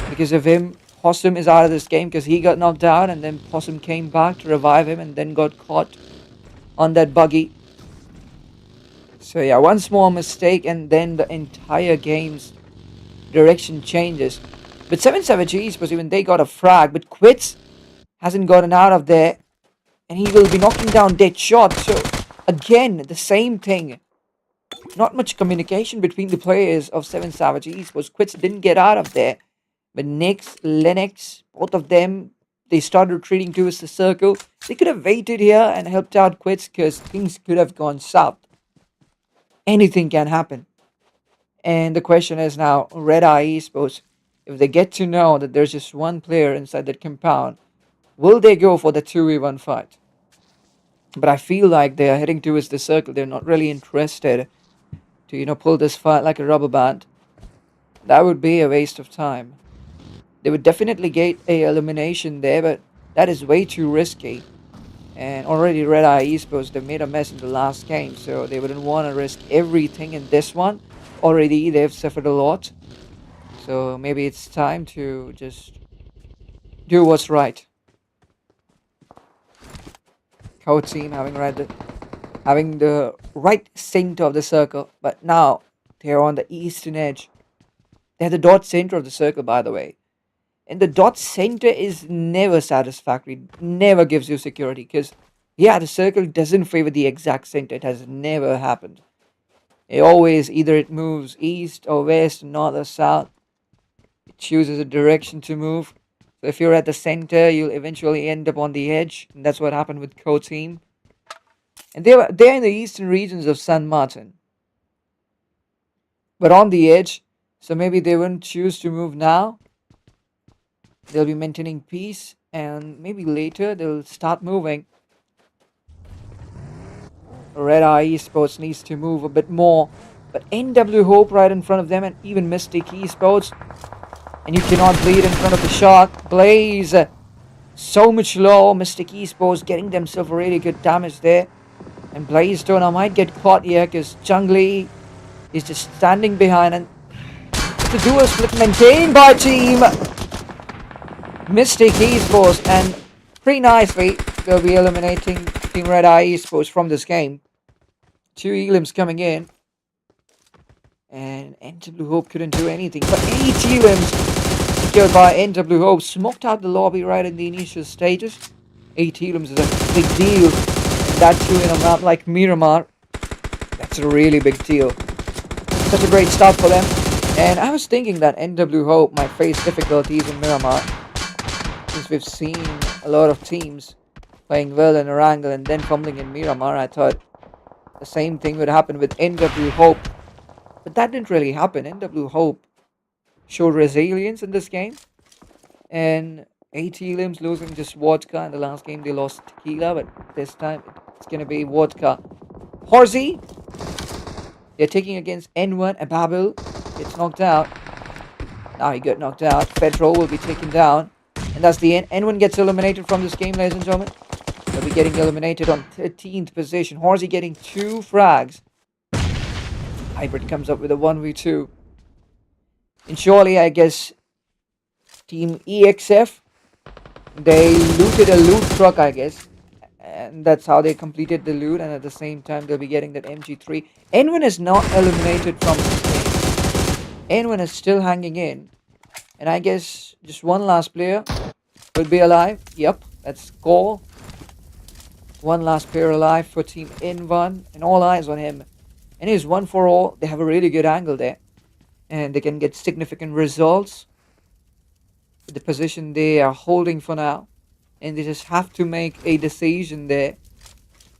because of him, Possum is out of this game because he got knocked out, and then Possum came back to revive him and then got caught on that buggy. So yeah, one small mistake and then the entire game's direction changes. But 7 Savage Esports, even they got a frag, but Quits hasn't gotten out of there, and he will be knocking down dead shots. So again, the same thing. Not much communication between the players of 7 Savage Esports. Quits didn't get out of there. But Nyx, Lennox, both of them, they started retreating towards the circle. They could have waited here and helped out Quits because things could have gone south. Anything can happen. And the question is now, Red Eye Esports, if they get to know that there's just one player inside that compound, will they go for the 2v1 fight? But I feel like they are heading towards the circle. They're not really interested to, pull this fight like a rubber band. That would be a waste of time. They would definitely get a elimination there, but that is way too risky. And already Red Eye Esports, they made a mess in the last game, so they wouldn't want to risk everything in this one. Already they've suffered a lot. So maybe it's time to just do what's right. Code team having the right center of the circle, but now they're on the eastern edge. They're the dot center of the circle, by the way. And the dot center is never satisfactory, never gives you security, because, yeah, the circle doesn't favor the exact center. It has never happened. It always, either it moves east or west, north or south. It chooses a direction to move. So if you're at the center, you'll eventually end up on the edge, and that's what happened with Co Team. And they're in the eastern regions of San Martin. But on the edge, so maybe they wouldn't choose to move now. They'll be maintaining peace, and maybe later they'll start moving. Red Eye Esports needs to move a bit more. But NW Hope right in front of them, and even Mystic Esports. And you cannot bleed in front of the shark. Blaze, so much low. Mystic Esports getting themselves really good damage there. And Blaze Donor might get caught here because Jungly is just standing behind. And it's a dual split maintained by Team Mystic Esports, and pretty nicely they'll be eliminating Team Red Eye Esports from this game. 2 elims coming in, and NW Hope couldn't do anything. But 8 elims secured by NW Hope, smoked out the lobby right in the initial stages. 8 elims is a big deal, and that too in a map like Miramar. That's a really big deal. Such a great start for them. And I was thinking that NW Hope might face difficulties in Miramar, since we've seen a lot of teams playing well in Erangel and then fumbling in Miramar. I thought the same thing would happen with NW Hope, but that didn't really happen. NW Hope showed resilience in this game, and 8 elims losing just vodka. In the last game they lost tequila, but this time it's gonna be vodka. Horsey, they're taking against N1. Ababil gets knocked out. Now he got knocked out. Fedro will be taken down. And that's the end. N1 gets eliminated from this game, ladies and gentlemen. They'll be getting eliminated on 13th position. Horsey getting 2 frags. Hybrid comes up with a 1v2. And surely, I guess, Team EXF, they looted a loot truck, I guess. And that's how they completed the loot. And at the same time, they'll be getting that MG3. N1 is not eliminated from this game. N1 is still hanging in. And I guess just one last player will be alive. Yep, that's Cole. One last player alive for Team N1. And all eyes on him. And he's 1 for all. They have a really good angle there. And they can get significant results with the position they are holding for now. And they just have to make a decision there.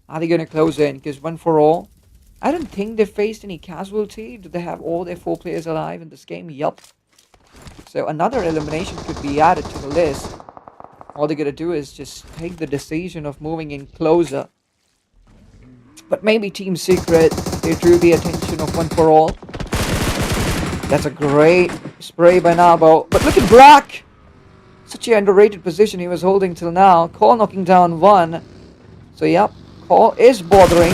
Are they going to close in? Because 1 for all. I don't think they faced any casualty. Do they have all their 4 players alive in this game? Yup. So another elimination could be added to the list. all they're gonna do is just take the decision of moving in closer. But maybe Team Secret, they drew the attention of One for All. That's a great spray by Nabo. But look at Black! Such an underrated position he was holding till now. Call knocking down one. So yep, Call is bothering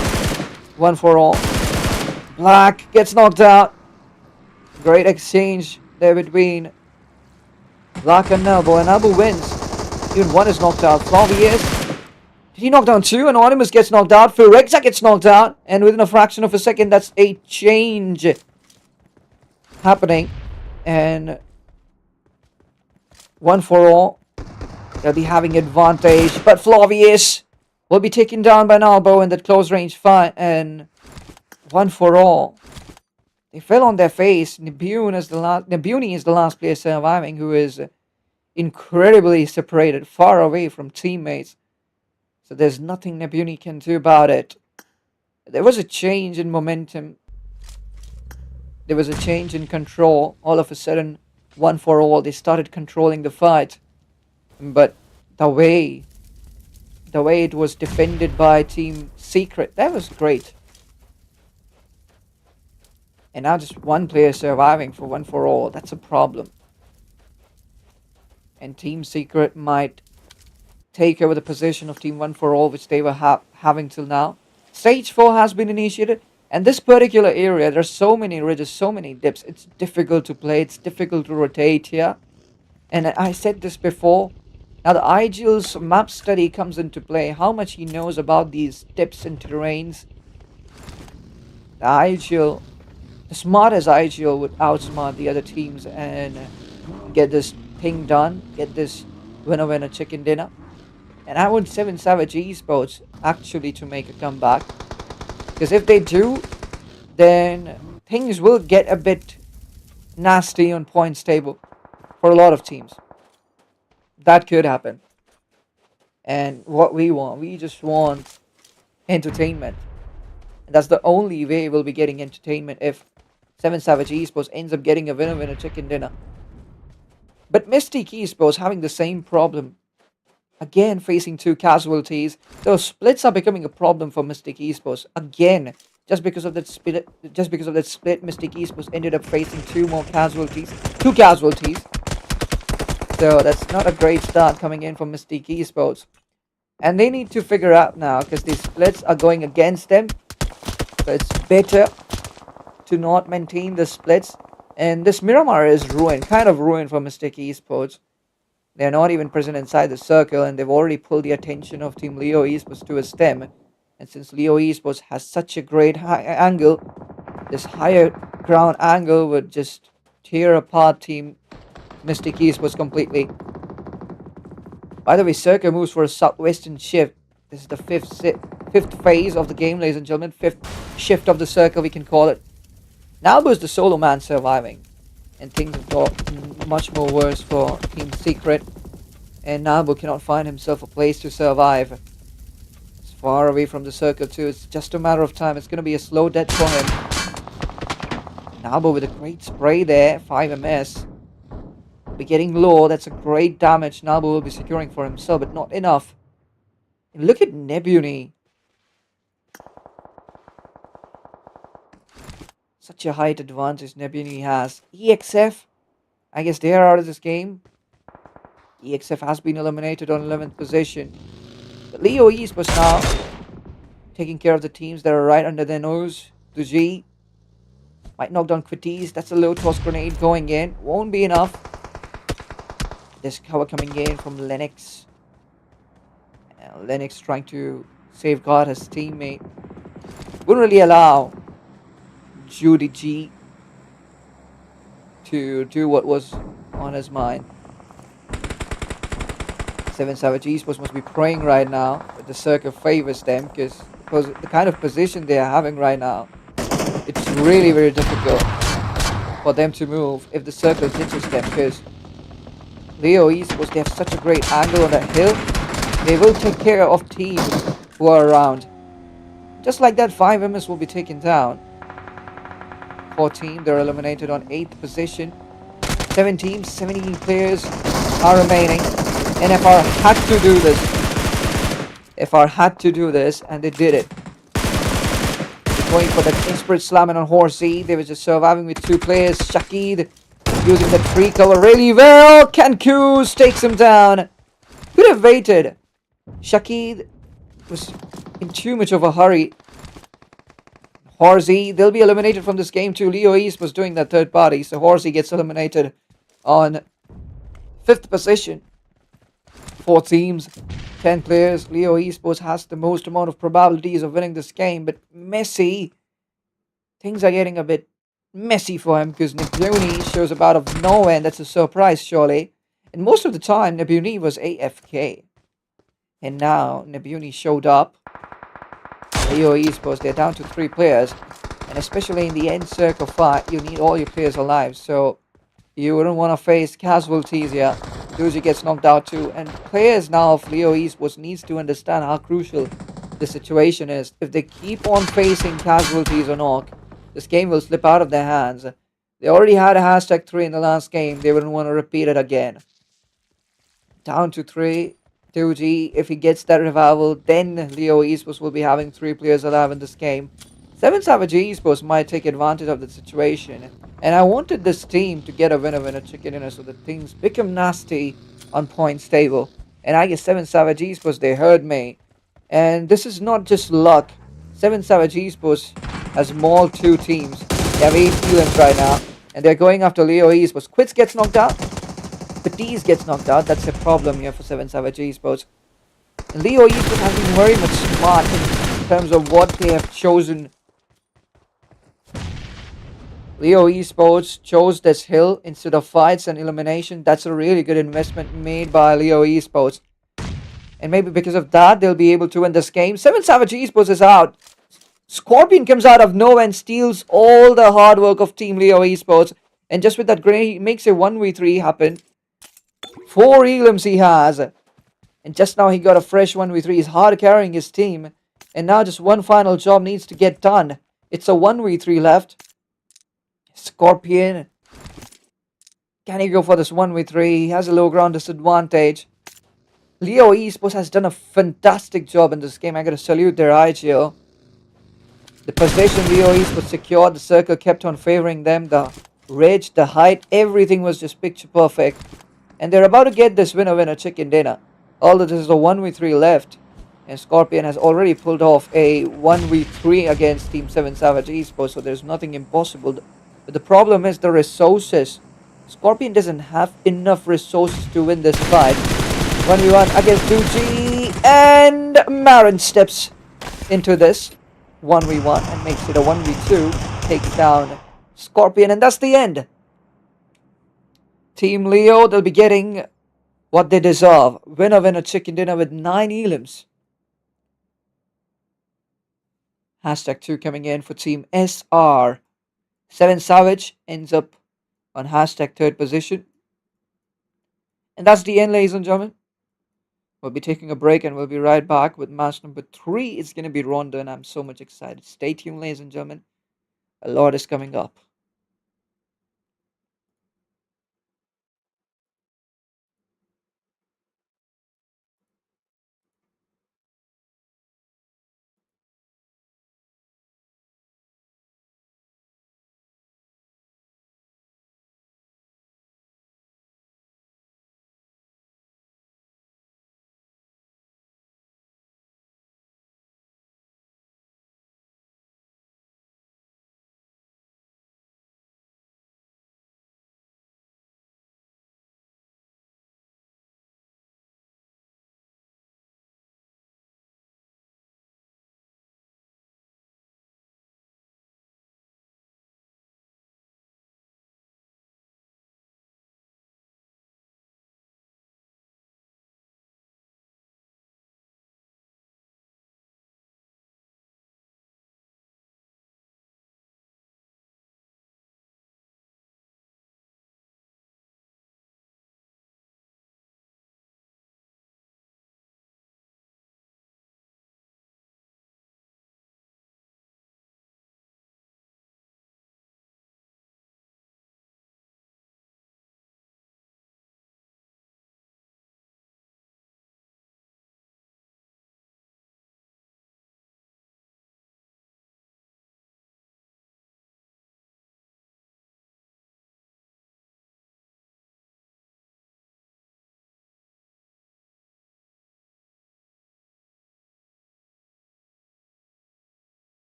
One for All. Black gets knocked out. Great exchange there between Black and Nabo. And Nabo wins. Even one is knocked out. Flavius. Did he knock down two? Anonymous gets knocked out. Firexa gets knocked out. And within a fraction of a second, that's a change happening. And One for All, they'll be having advantage. But Flavius will be taken down by Nalbo in that close range fight. And One for All, they fell on their face. Nebuni is the last player surviving, who is incredibly separated, far away from teammates. So there's nothing Nebuni can do about it. There was a change in momentum. There was a change in control. All of a sudden, One for All, they started controlling the fight. But the way it was defended by Team Secret, that was great. And now just one player surviving for One for All, that's a problem. And Team Secret might take over the position of Team One for All, which they were having till now. Stage 4 has been initiated, and this particular area, there's so many ridges, so many dips. It's difficult to play, it's difficult to rotate here. And I said this before. Now the IGL's map study comes into play, how much he knows about these dips and terrains. The IGL, the smartest IGL would outsmart the other teams and get this thing done, get this winner chicken dinner. And I want 7 Savage Esports actually to make a comeback. Because if they do, then things will get a bit nasty on points table for a lot of teams. That could happen. And what we want, we just want entertainment. And that's the only way we'll be getting entertainment, if 7 Savage Esports ends up getting a winner chicken dinner. But Mystic Esports having the same problem. Again, facing 2 casualties. Those splits are becoming a problem for Mystic Esports. Again, just because of that split, Mystic Esports ended up facing 2 casualties. So that's not a great start coming in from Mystic Esports. And they need to figure out now, because these splits are going against them. So it's better to not maintain the splits. And this Miramar is ruined, kind of ruined for Mystic Esports. They're not even present inside the circle, and they've already pulled the attention of Team Leo Esports to a stem. And since Leo Esports has such a great high angle, this higher ground angle would just tear apart Team Mystic Esports completely. By the way, Circle moves for a southwestern shift. This is the fifth phase of the game, ladies and gentlemen. 5th shift of the circle, we can call it. Nalbo is the solo man surviving. And things have got much more worse for Team Secret. And Nalbo cannot find himself a place to survive. It's far away from the circle too. It's just a matter of time. It's going to be a slow death for him. Nalbo with a great spray there. 5 MS. Be getting low. That's a great damage Nalbo will be securing for himself, but not enough. And look at Nebuni. Such a height advantage Nebuni has. EXF, I guess they are out of this game. EXF has been eliminated on 11th position. But Leo Esports now taking care of the teams that are right under their nose. Duji might knock down Quitties. That's a low toss grenade going in. Won't be enough. This cover coming in from Lennox. Lennox trying to safeguard his teammate. Wouldn't really allow Judy G to do what was on his mind. 7 Savage Esports must be praying right now that the circle favors them, because the kind of position they are having right now, it's really very difficult for them to move if the circle ditches them, because Leo Esports, they have such a great angle on that hill. They will take care of teams who are around. Just like that, 5 MS will be taken down. 14, they're eliminated on 8th position. 7 teams, 17 players are remaining. And FR had to do this. FR had to do this, and they did it. Going for the expert slamming on Horsey. They were just surviving with two players. Shakid using the tree cover really well. Cancus takes him down. Could have waited. Shakid was in too much of a hurry. Horsey, they'll be eliminated from this game too. Leo East was doing that third party, so Horsey gets eliminated on 5th position. 4 teams, 10 players. Leo Esports has the most amount of probabilities of winning this game, but Messi, things are getting a bit messy for him because Nebuni shows up out of nowhere, and that's a surprise, surely. And most of the time, Nebuni was AFK. And now, Nebuni showed up. Leo Esports, they're down to 3 players. And especially in the end circle fight, you need all your players alive. So, you wouldn't want to face casualties here. Duji gets knocked out too. And players now of Leo Esports needs to understand how crucial the situation is. If they keep on facing casualties or knock, this game will slip out of their hands. They already had a hashtag 3 in the last game. They wouldn't want to repeat it again. Down to 3. 2G, if he gets that revival, then Leo Esports will be having 3 players alive in this game. 7 Savage Esports might take advantage of the situation. And I wanted this team to get a winner chicken dinner so that things become nasty on points table. And I guess 7 Savage Esports, they heard me. And this is not just luck. 7 Savage Esports has mauled 2 teams. They have 8 elims right now. And they're going after Leo Esports. Quits gets knocked out. Batiz gets knocked out. That's a problem here for 7 Savage Esports. And Leo Esports has been very much smart in terms of what they have chosen. Leo Esports chose this hill instead of fights and elimination. That's a really good investment made by Leo Esports. And maybe because of that, they'll be able to win this game. 7 Savage Esports is out. Scorpion comes out of nowhere and steals all the hard work of Team Leo Esports. And just with that grenade, he makes a 1v3 happen. 4 elims he has. And just now he got a fresh 1v3. He's hard carrying his team. And now just one final job needs to get done. It's a 1v3 left. Scorpion. Can he go for this 1v3? He has a low ground disadvantage. Leo Esports has done a fantastic job in this game. I gotta salute their Erangel. The possession Leo Esports secured. The circle kept on favoring them. The ridge, the height, everything was just picture perfect. And they're about to get this winner chicken dinner. Although this is a 1v3 left. And Scorpion has already pulled off a 1v3 against Team 7 Savage Esports. So there's nothing impossible. But the problem is the resources. Scorpion doesn't have enough resources to win this fight. 1v1 against 2G. And Marin steps into this 1v1 and makes it a 1v2. Takes down Scorpion. And that's the end. Team Leo, they'll be getting what they deserve. Winner chicken dinner with 9 elims. Hashtag 2 coming in for Team SR. 7 Savage ends up on hashtag 3rd position. And that's the end, ladies and gentlemen. We'll be taking a break and we'll be right back with match number 3. It's going to be Rondo, and I'm so much excited. Stay tuned, ladies and gentlemen. A lot is coming up.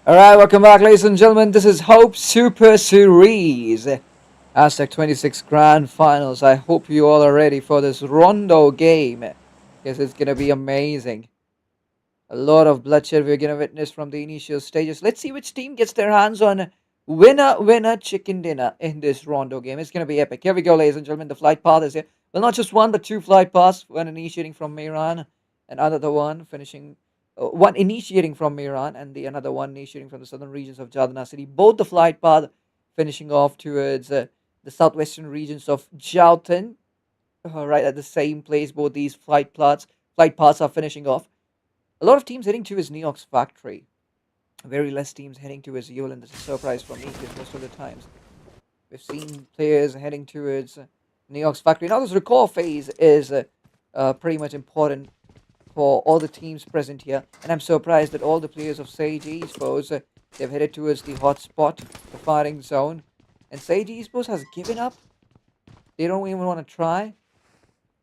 Alright, welcome back, ladies and gentlemen. This is Hope Super Series. Aztec 26 Grand Finals. I hope you all are ready for this Rondo game. Because it's going to be amazing. A lot of bloodshed we're going to witness from the initial stages. Let's see which team gets their hands on winner chicken dinner in this Rondo game. It's going to be epic. Here we go, ladies and gentlemen. The flight path is here. Well, not just one, but two flight paths. One initiating from Miran and another one finishing. One initiating from Miran and the another one initiating from the southern regions of Jadana City. Both the flight path finishing off towards the southwestern regions of Jautan. Right at the same place, both these flight paths are finishing off. A lot of teams heading to his New York's factory. Very less teams heading to his Yule, and this is a surprise for me because most of the times we've seen players heading towards New York's factory. Now, this recall phase is pretty much important for all the teams present here, and I'm surprised that all the players of Sage Esports they've headed towards the hotspot, the firing zone, and Sage Esports has given up. They don't even want to try.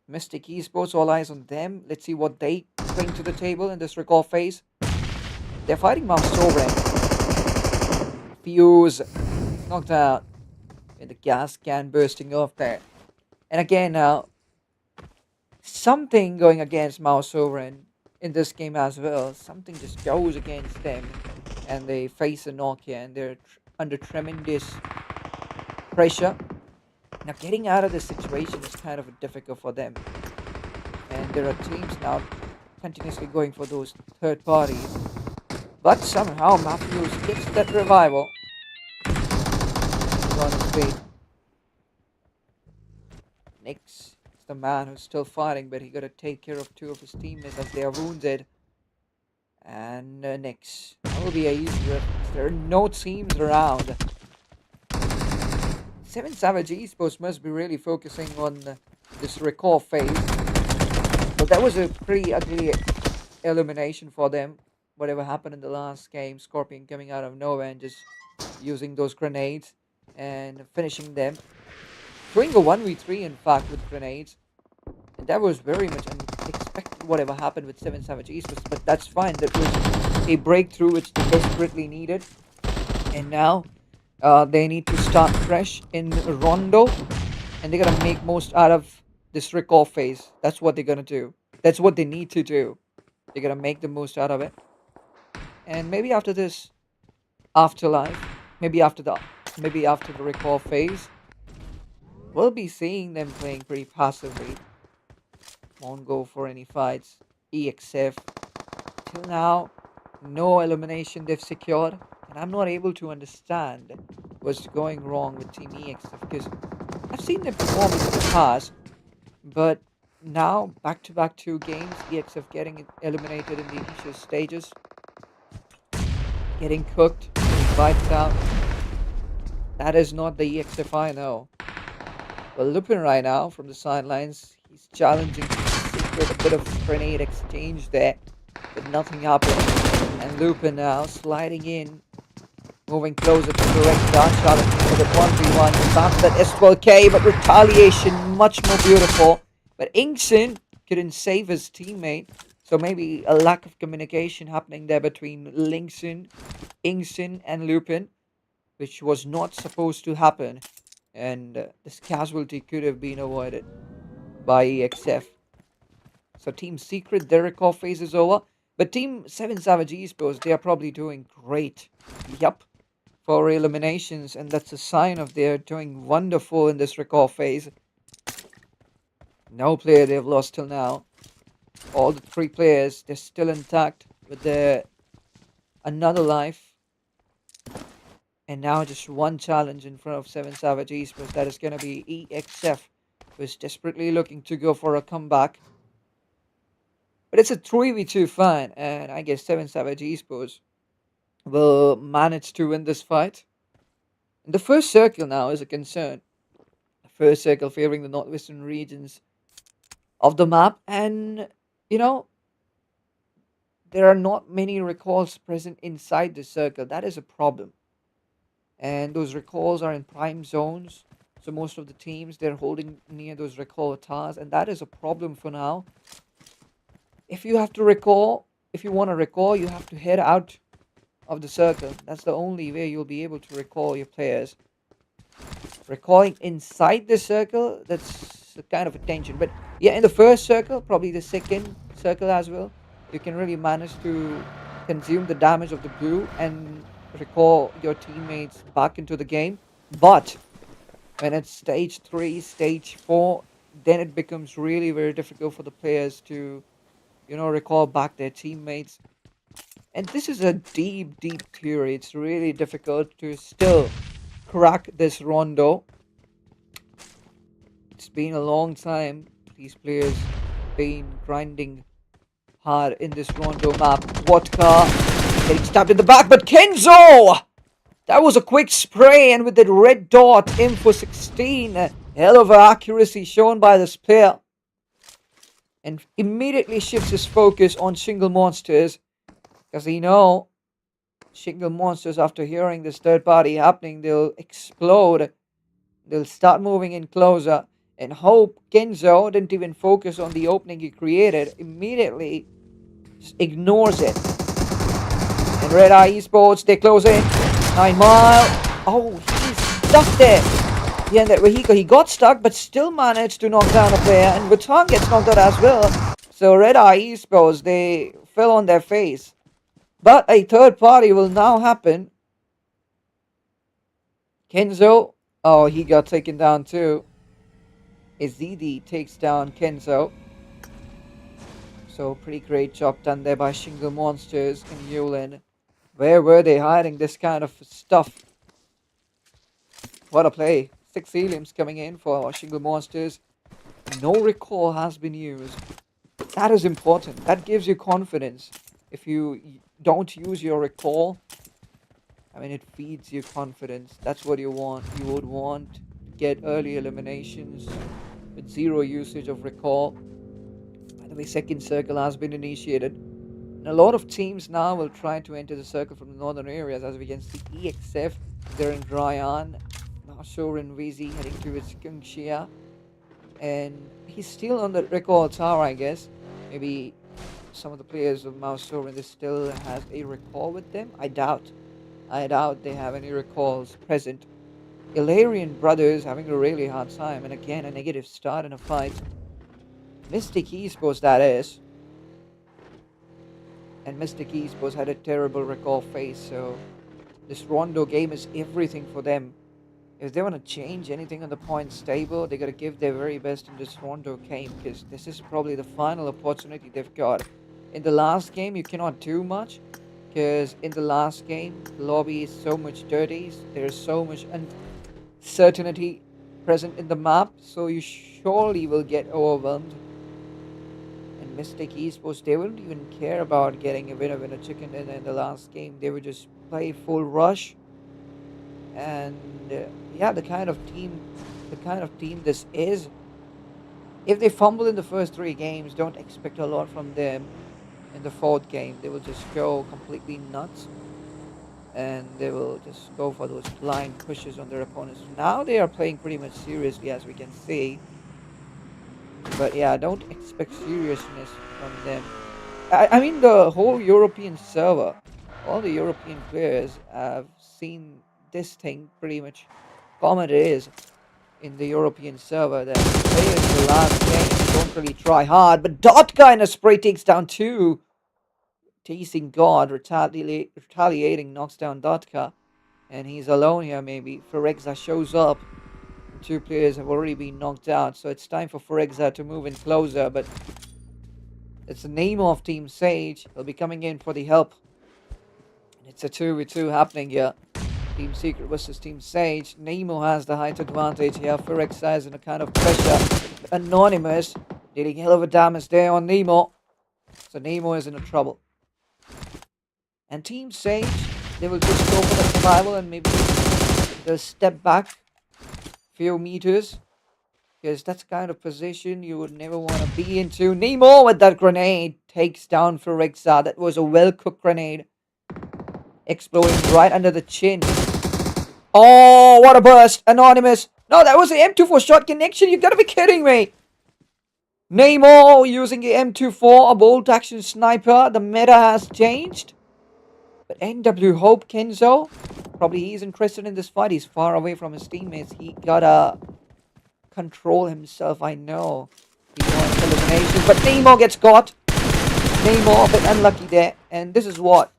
Mystic Esports, all eyes on them. Let's see what they bring to the table in this recall phase. They're fighting Mount Sovereign. Fuse knocked out with the gas can bursting off there. And again now, something going against Mount Sovereign in this game as well. Something just goes against them. And they face a knock here and they're under tremendous pressure. Now, getting out of this situation is kind of difficult for them. And there are teams now continuously going for those third parties. But somehow Matthews gets that revival. He's on his feet. Nix is the man who's still fighting, but he got to take care of two of his teammates as they are wounded. And Nix. That will be easier. There are no teams around. 7 Savage Esports must be really focusing on this recall phase. But that was a pretty ugly elimination for them. Whatever happened in the last game, Scorpion coming out of nowhere and just using those grenades and finishing them. Doing a 1v3 in fact with grenades. And that was very much unexpected whatever happened with 7 Savage Esports. But that's fine. That was a breakthrough which they desperately needed. And now they need to start fresh in Rondo, and they're gonna make most out of this recall phase. That's what they're gonna do. That's what they need to do. They're gonna make the most out of it. And maybe after this afterlife, maybe after the recall phase, we'll be seeing them playing pretty passively. Won't go for any fights. EXF. Till now, no elimination they've secured. And I'm not able to understand what's going wrong with Team EXF because I've seen them perform in the past, but now back-to-back 2 games, EXF getting eliminated in the initial stages, getting cooked, getting wiped out. That is not the EXF I know. Well, Lupin right now from the sidelines, he's challenging Secret, a bit of grenade exchange there, but nothing happened. And Lupin now sliding in. Moving closer to the Rector, challenging for the 1v1. Found that S12K, but retaliation much more beautiful. But Ingson couldn't save his teammate. So maybe a lack of communication happening there between Linkson, Ingson, and Lupin, which was not supposed to happen. And this casualty could have been avoided by EXF. So Team Secret, their recall phase is over. But Team 7 Savage Esports, they are probably doing great. Yup. For eliminations, and that's a sign of they're doing wonderful in this recall phase. No player they've lost till now. All the 3 players, they're still intact with their another life. And now just one challenge in front of 7 Savage Esports. That is going to be EXF, who is desperately looking to go for a comeback. But it's a 3v2 fight, and I guess 7 Savage Esports will manage to win this fight. And the first circle now is a concern. The first circle favoring the northwestern regions of the map. And, you know, there are not many recalls present inside the circle. That is a problem. And those recalls are in prime zones. So most of the teams, they're holding near those recall towers. And that is a problem for now. If you want to recall, you have to head out of the circle. That's the only way you'll be able to recall your players. Recalling inside the circle, that's a kind of a tension. But yeah, in the first circle, probably the second circle as well, you can really manage to consume the damage of the blue and recall your teammates back into the game. But when it's stage 3, stage 4, then it becomes really very difficult for the players to, recall back their teammates. And this is a deep, deep theory. It's really difficult to still crack this Rondo. It's been a long time. These players been grinding hard in this Rondo map. Vodka getting stabbed in the back, but Kenzo! That was a quick spray, and with that red dot, aim for 16. A hell of accuracy shown by this player. And immediately shifts his focus on Shingle Monsters. Because Shingle Monsters, after hearing this third party happening, they'll explode. They'll start moving in closer. And hope Kenzo didn't even focus on the opening he created. Immediately just ignores it. And Red Eye Esports, they close in. 9 Mile. Oh, he's stuck there. Yeah, in that vehicle, he got stuck, but still managed to knock down a player. And Vuitton gets knocked out as well. So Red Eye Esports, they fell on their face. But a third party will now happen. Kenzo. Oh, he got taken down too. Ezidi takes down Kenzo. So pretty great job done there by Shingle Monsters and Yulin. Where were they hiding this kind of stuff? What a play. 6 heliums coming in for Shingle Monsters. No recall has been used. That is important. That gives you confidence. If you don't use your recall, it feeds you confidence. That's what you want. You would want to get early eliminations with 0 usage of recall. By the way, second circle has been initiated. And a lot of teams now will try to enter the circle from the northern areas. As we can see, EXF, they're in Dryan. Nashor and Vizi heading towards Kungshia. And he's still on the recall tower, I guess. Maybe some of the players of Mausorin still has a recall with them. I doubt they have any recalls present. Ilarian brothers having a really hard time, and again a negative start in a fight. Mystic Esports, that is. And Mystic Esports had a terrible recall phase, so this Rondo game is everything for them. If they want to change anything on the points table, they got to give their very best in this Rondo game, because this is probably the final opportunity they've got. In the last game, you cannot do much, because in the last game, the lobby is so much dirty, there's so much uncertainty present in the map, so you surely will get overwhelmed. And Mystic Esports, they wouldn't even care about getting a winner chicken dinner in the last game. They would just play full rush. And yeah, the kind of team this is. If they fumble in the first 3 games, don't expect a lot from them in the 4th game. They will just go completely nuts, and they will just go for those blind pushes on their opponents. Now they are playing pretty much seriously, as we can see. But yeah, don't expect seriousness from them. I mean, the whole European server, all the European players have seen this thing pretty much common. It is in the European server that players in the last game don't really try hard. But Dotka in a spray takes down 2. Teasing God, retaliating, knocks down Dotka. And he's alone here, maybe. Ferexa shows up. 2 players have already been knocked out, so it's time for Ferexa to move in closer. But it's the name of Team Sage. He'll be coming in for the help. And it's a 2v2 happening here. Team Secret versus Team Sage. Nemo has the height advantage here. Ferexa is in a kind of pressure. Anonymous dealing hell of a damage there on Nemo. So Nemo is in a trouble. And Team Sage, they will just go for the survival, and maybe they'll step back a few meters, because that's the kind of position you would never want to be into. Nemo with that grenade takes down Ferexa. That was a well-cooked grenade. Exploding right under the chin. Oh, what a burst. Anonymous. No, that was an M24 shot connection. You gotta be kidding me. Nemo using the M24, a bolt action sniper. The meta has changed. But NW Hope Kenzo, probably he's interested in this fight. He's far away from his teammates. He gotta control himself, I know. He wants eliminations, but Nemo gets caught. Nemo a bit unlucky there. And this is what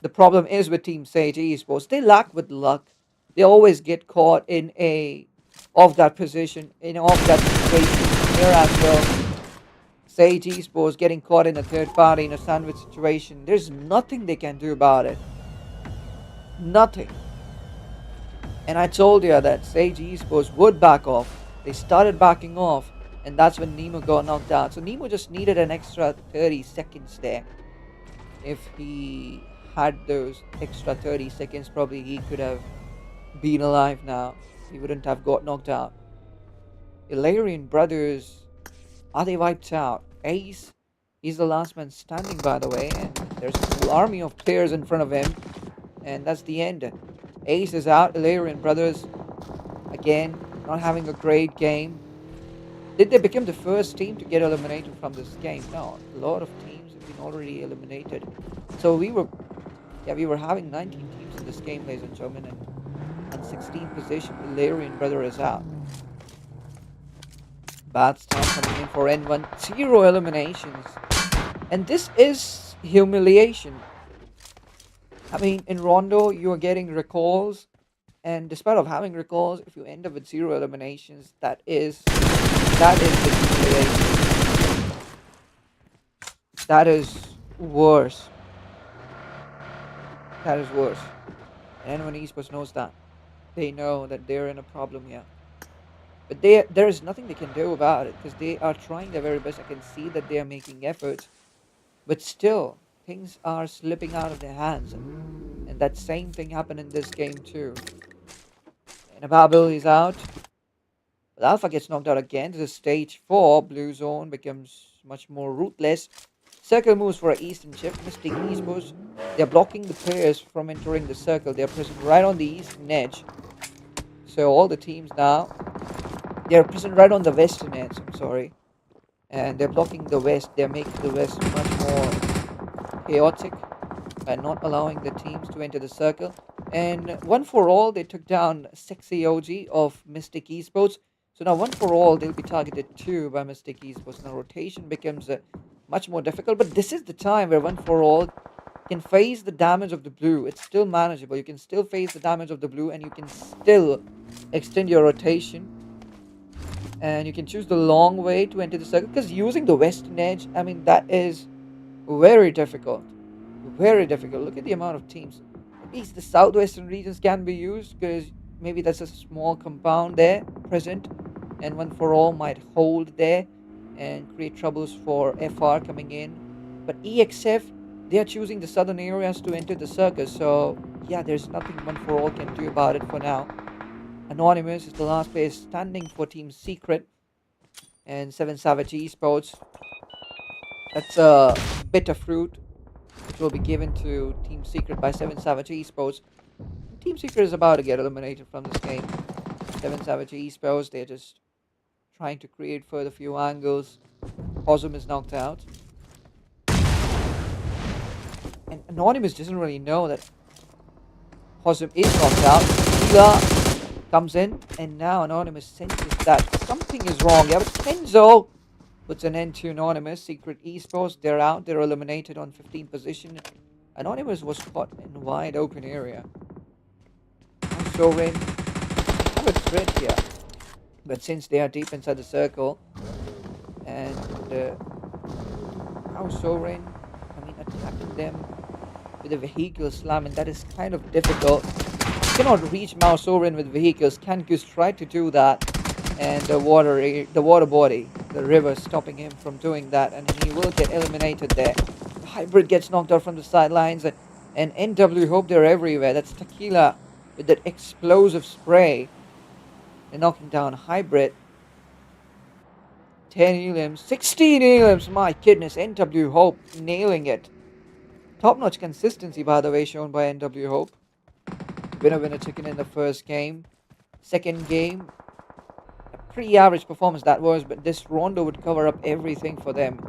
the problem is with Team Sage Esports. They lack with luck. They always get caught in a off guard position, in off guard situation. Here as well. Sage Esports getting caught in a third party in a sandwich situation. There's nothing they can do about it. Nothing. And I told you that Sage Esports would back off. They started backing off, and that's when Nemo got knocked out. So Nemo just needed an extra 30 seconds there. If he had those extra 30 seconds, probably he could have been alive now. He wouldn't have got knocked out. Ilarian brothers, are they wiped out? Ace, he's the last man standing, by the way, and there's a full army of players in front of him, and that's the end. Ace is out. Ilarian brothers, again, not having a great game. Did they become the first team to get eliminated from this game? No, a lot of teams have been already eliminated. So we were having 19 teams in this game, ladies and gentlemen, and 16th position, Ilarian brother is out. Bad start coming in for N1. 0 eliminations. And this is humiliation. I mean, in Rondo, you are getting recalls. And despite of having recalls, if you end up with 0 eliminations, that is the humiliation. That is worse. That is worse. And N1 Esports knows that. They know that they're in a problem here. But there is nothing they can do about it because they are trying their very best. I can see that they are making efforts, but still, things are slipping out of their hands. And that same thing happened in this game too. And Ababil is out. But Alpha gets knocked out again. This is stage 4. Blue zone becomes much more ruthless. Circle moves for an eastern shift. Mystic Esports, they're blocking the players from entering the circle. They're present right on the eastern edge. So all the teams now, they're present right on the western edge, I'm sorry. And they're blocking the west. They're making the west much more chaotic by not allowing the teams to enter the circle. And one for all, they took down Sexy OG of Mystic Esports. So now one for all, they'll be targeted too by Mystic Esports. Now rotation becomes much more difficult. But this is the time where one for all can face the damage of the blue. It's still manageable. You can still face the damage of the blue and you can still extend your rotation. And you can choose the long way to enter the circle. Because using the western edge, I mean, that is very difficult. Very difficult. Look at the amount of teams. At least the southwestern regions can be used. Because maybe that's a small compound there present. And one for all might hold there. And create troubles for FR coming in. But EXF, they are choosing the southern areas to enter the circle. So, yeah, there's nothing one for all can do about it for now. Anonymous is the last player standing for Team Secret. And 7 Savage Esports. That's a bitter fruit which will be given to Team Secret by 7 Savage Esports. Team Secret is about to get eliminated from this game. 7 Savage Esports, they're just trying to create further few angles. Possum is knocked out. And Anonymous doesn't really know that Possum is knocked out. Hila comes in, and now Anonymous senses that something is wrong. Yeah, but Kenzo puts an end to Anonymous. Secret Esports, they're out. They're eliminated on 15th position. Anonymous was caught in a wide open area. Sorin have a threat here. But since they are deep inside the circle, and now Sorin, I mean, attacking them with a vehicle slam, and that is kind of difficult. You cannot reach Mausorin with vehicles. Kankus tried to do that, and the water body, the river, stopping him from doing that, and he will get eliminated there. The Hybrid gets knocked out from the sidelines, and NW Hope, they're everywhere. That's Tequila with that explosive spray. They're knocking down Hybrid. 10 elims, 16 elims, my goodness, NW Hope nailing it. Top-notch consistency, by the way, shown by NW Hope. Winner chicken in the first game. Second game, a pretty average performance that was, but this Rondo would cover up everything for them.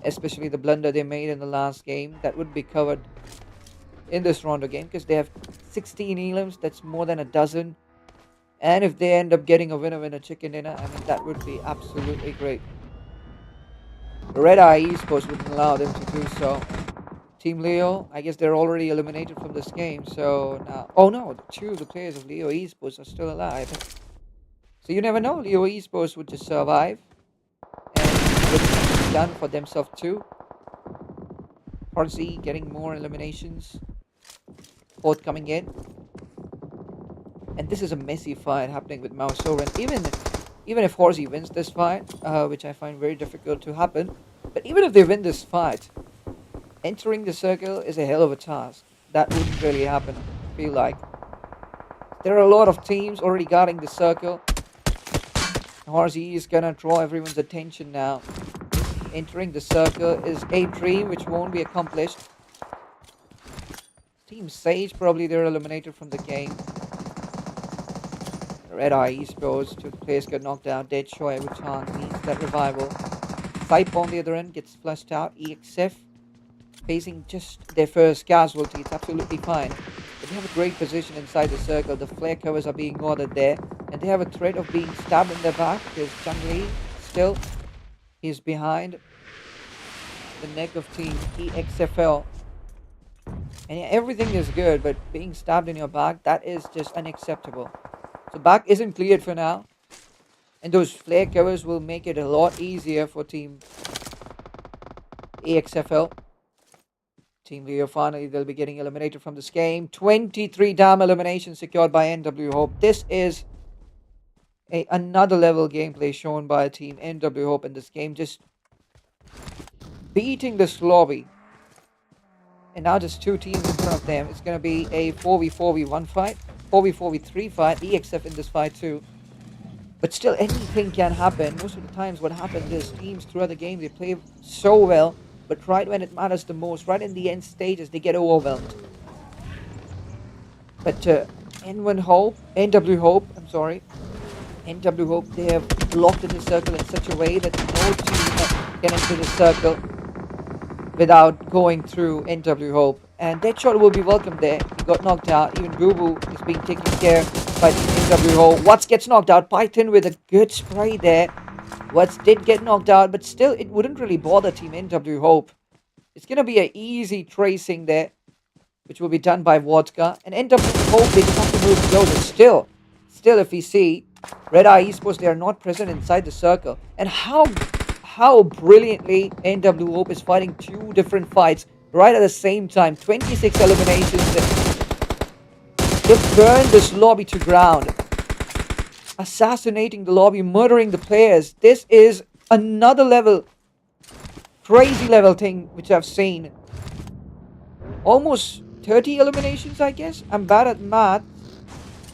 Especially the blunder they made in the last game. That would be covered in this Rondo game because they have 16 elims. That's more than a dozen. And if they end up getting a winner chicken dinner, I mean, that would be absolutely great. Red Eye Esports wouldn't allow them to do so. Team Leo, I guess they're already eliminated from this game. So now, oh no, two of the players of Leo Esports are still alive. So you never know. Leo Esports would just survive and would be done for themselves too. Horsey getting more eliminations. Fourth coming in. And this is a messy fight happening with Mao Soren. Even if Horsey wins this fight, which I find very difficult to happen, but even if they win this fight, entering the circle is a hell of a task. That wouldn't really happen, I feel like. There are a lot of teams already guarding the circle. Horsey is gonna draw everyone's attention now. Entering the circle is a dream which won't be accomplished. Team Sage, probably they're eliminated from the game. Red Eye Esports, two players got knocked out. Dead Show every chance means that revival. Sype on the other end gets flushed out. EXF facing just their first casualty. It's absolutely fine. But they have a great position inside the circle. The flare covers are being ordered there. And they have a threat of being stabbed in the back. There's Jungli still. He's behind the neck of Team EXFL. And yeah, everything is good, but being stabbed in your back, that is just unacceptable. So back isn't cleared for now. And those flare covers will make it a lot easier for Team EXFL. Team Leo, finally, they'll be getting eliminated from this game. 23 damn eliminations secured by NW Hope. This is another level gameplay shown by Team NW Hope in this game. Just beating this lobby. And now just two teams in front of them. It's going to be a 4v4v1 fight. 4v4v3 fight. EXF in this fight too. But still, anything can happen. Most of the times what happens is teams throughout the game, they play so well. But right when it matters the most, right in the end stages, they get overwhelmed. But N1 Hope, NW Hope, I'm sorry. NW Hope, they have blocked in the circle in such a way that no team can enter the circle without going through NW Hope. And Deadshot will be welcome there. He got knocked out. Even Boo Boo is being taken care by NW Hope. Watts gets knocked out. Python with a good spray there. Watts did get knocked out, but still it wouldn't really bother Team NW Hope. It's going to be an easy tracing there, which will be done by Vodka. And NW Hope, they just have to move closer. Still, if we see, Red Eye Esports, they are not present inside the circle. And how brilliantly NW Hope is fighting two different fights right at the same time. 26 eliminations. They've burned this lobby to ground. Assassinating the lobby, murdering the players. This is another level, crazy level thing which I've seen. Almost 30 eliminations, I guess. I'm bad at math.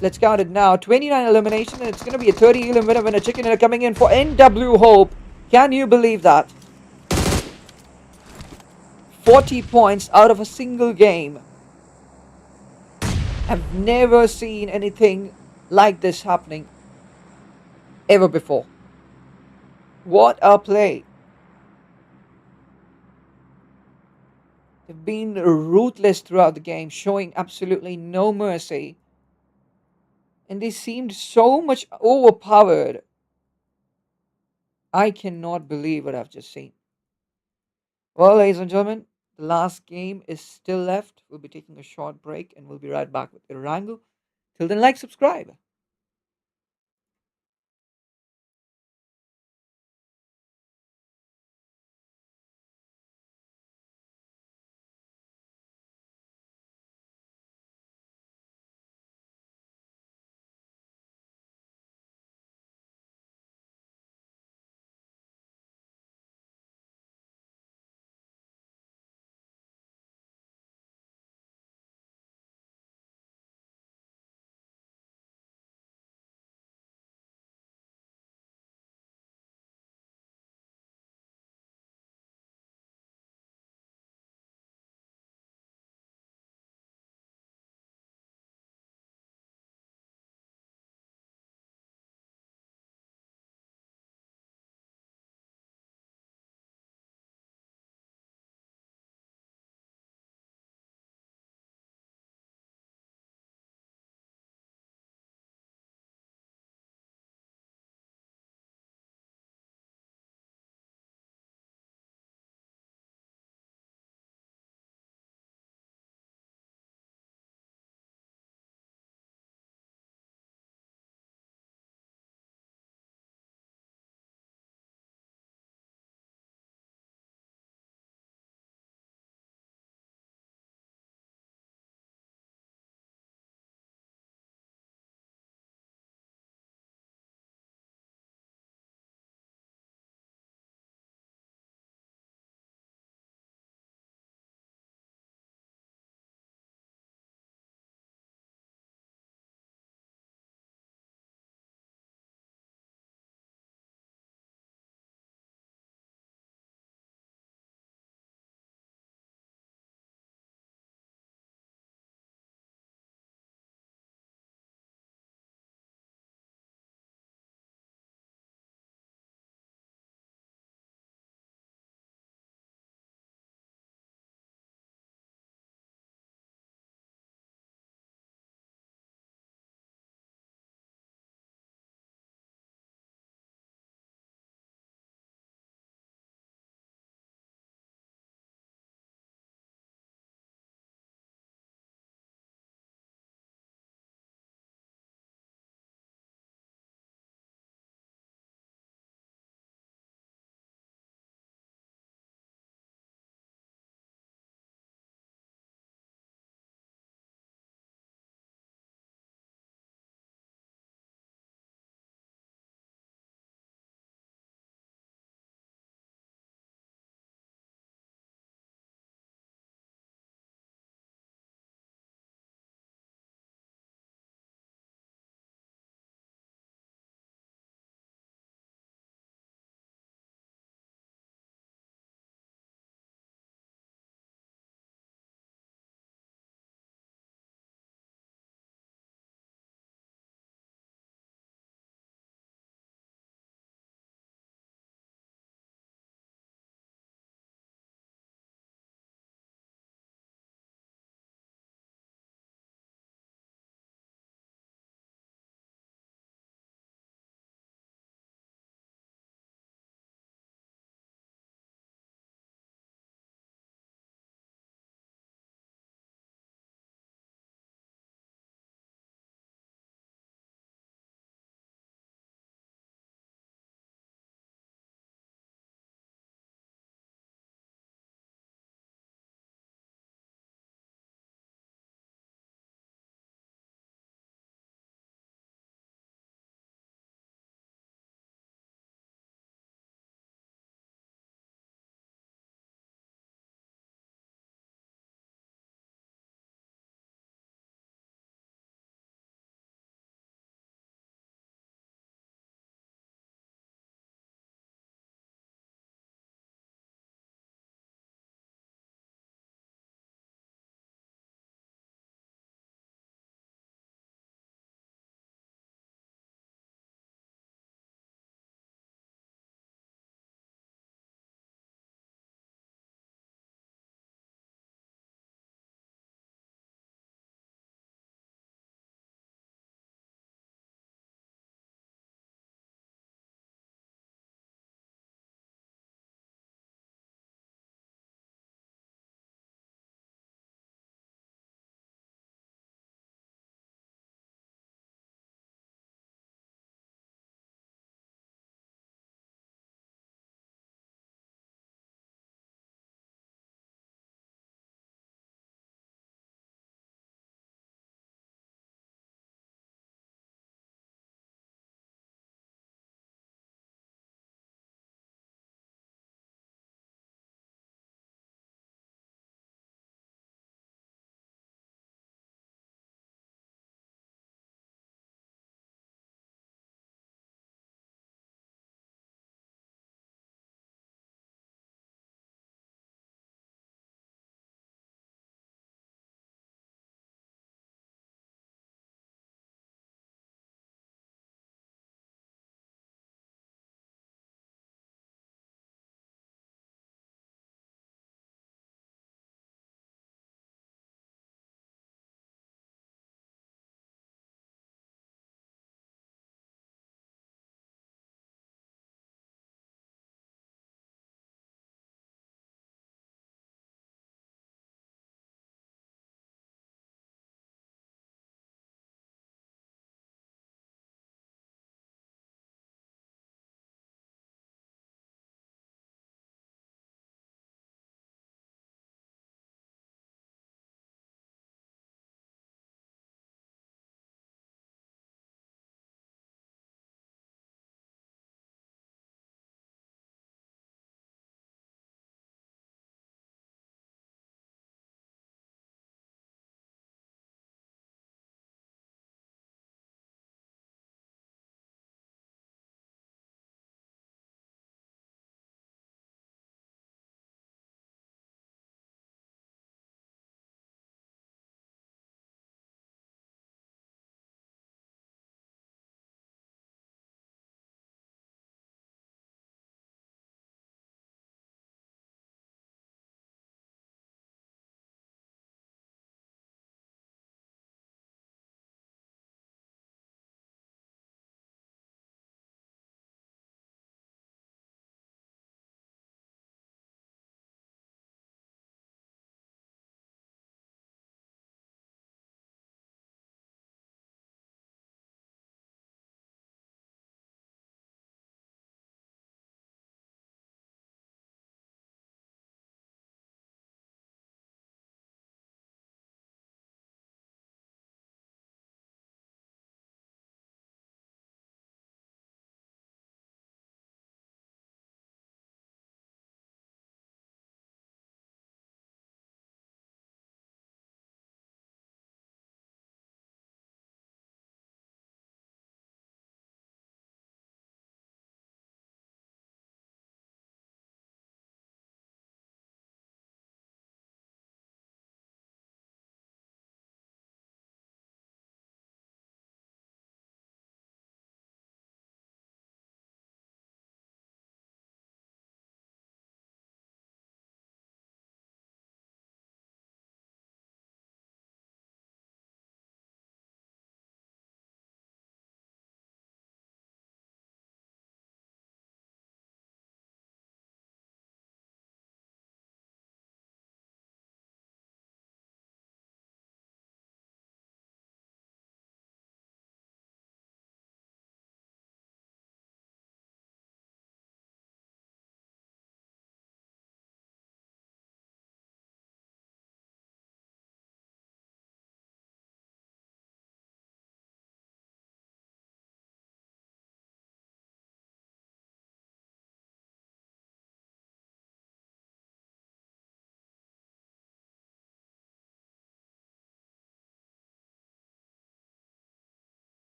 Let's count it now. 29 eliminations, and it's going to be a 30 elim winner and a chicken dinner coming in for NW Hope. Can you believe that? 40 points out of a single game. I've never seen anything like this happening ever before. What a play. They've been ruthless throughout the game, showing absolutely no mercy. And they seemed so much overpowered. I cannot believe what I've just seen. Well, ladies and gentlemen, the last game is still left. We'll be taking a short break and we'll be right back with Erangel. Till then, like, subscribe.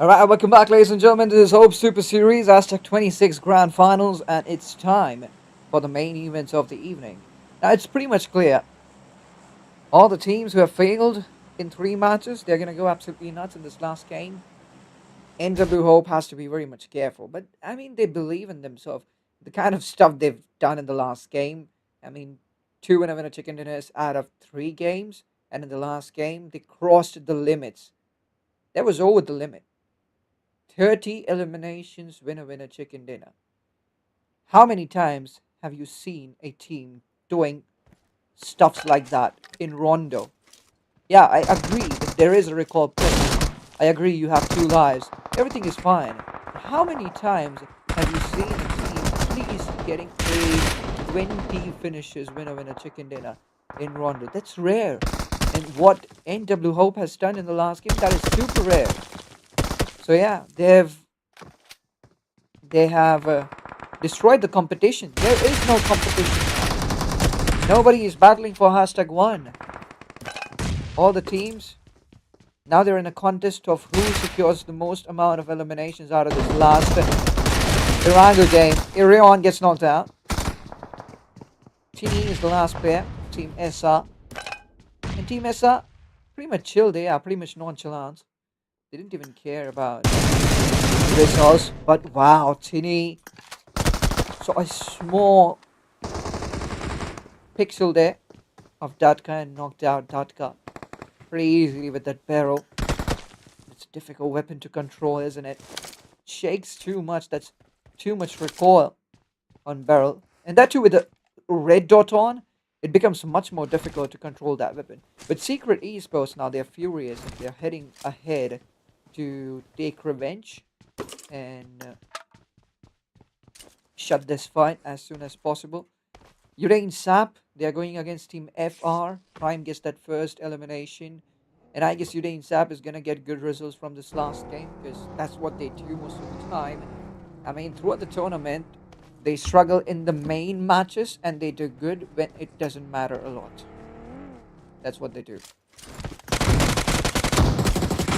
Alright, welcome back, ladies and gentlemen, to this Hope Super Series, Aztec 26 Grand Finals, and it's time for the main event of the evening. Now, it's pretty much clear. All the teams who have failed in 3 matches, they're going to go absolutely nuts in this last game. NW Hope has to be very much careful, but, I mean, they believe in themselves. The kind of stuff they've done in the last game, I mean, 2 winner chicken dinners out of 3 games, and in the last game, they crossed the limits. That was over the limit. 30 eliminations, winner chicken dinner. How many times have you seen a team doing stuffs like that in Rondo? Yeah, I agree that there is a recall point. I agree you have 2 lives. Everything is fine. But how many times have you seen a team at least getting a 20 finishes, winner chicken dinner in Rondo? That's rare. And what NW Hope has done in the last game, that is super rare. So yeah, they have destroyed the competition. There is no competition. Nobody is battling for #1. All the teams, now they're in a contest of who secures the most amount of eliminations out of this last Erangel game. Irion gets knocked out. Tini is the last player. Team SR. And Team SR, pretty much chill. They are pretty much nonchalant. They didn't even care about results. But wow, Tini saw a small pixel there of Datka and knocked out Datka pretty easily with that barrel. It's a difficult weapon to control, isn't it? Shakes too much. That's too much recoil on barrel. And that too with the red dot on, it becomes much more difficult to control that weapon. But Secret Esports now, they're furious and they're heading ahead to take revenge and shut this fight as soon as possible. Urain Sap, they are going against Team FR. Prime gets that first elimination. And I guess Urain Sap is going to get good results from this last game because that's what they do most of the time. I mean, throughout the tournament, they struggle in the main matches and they do good when it doesn't matter a lot. That's what they do.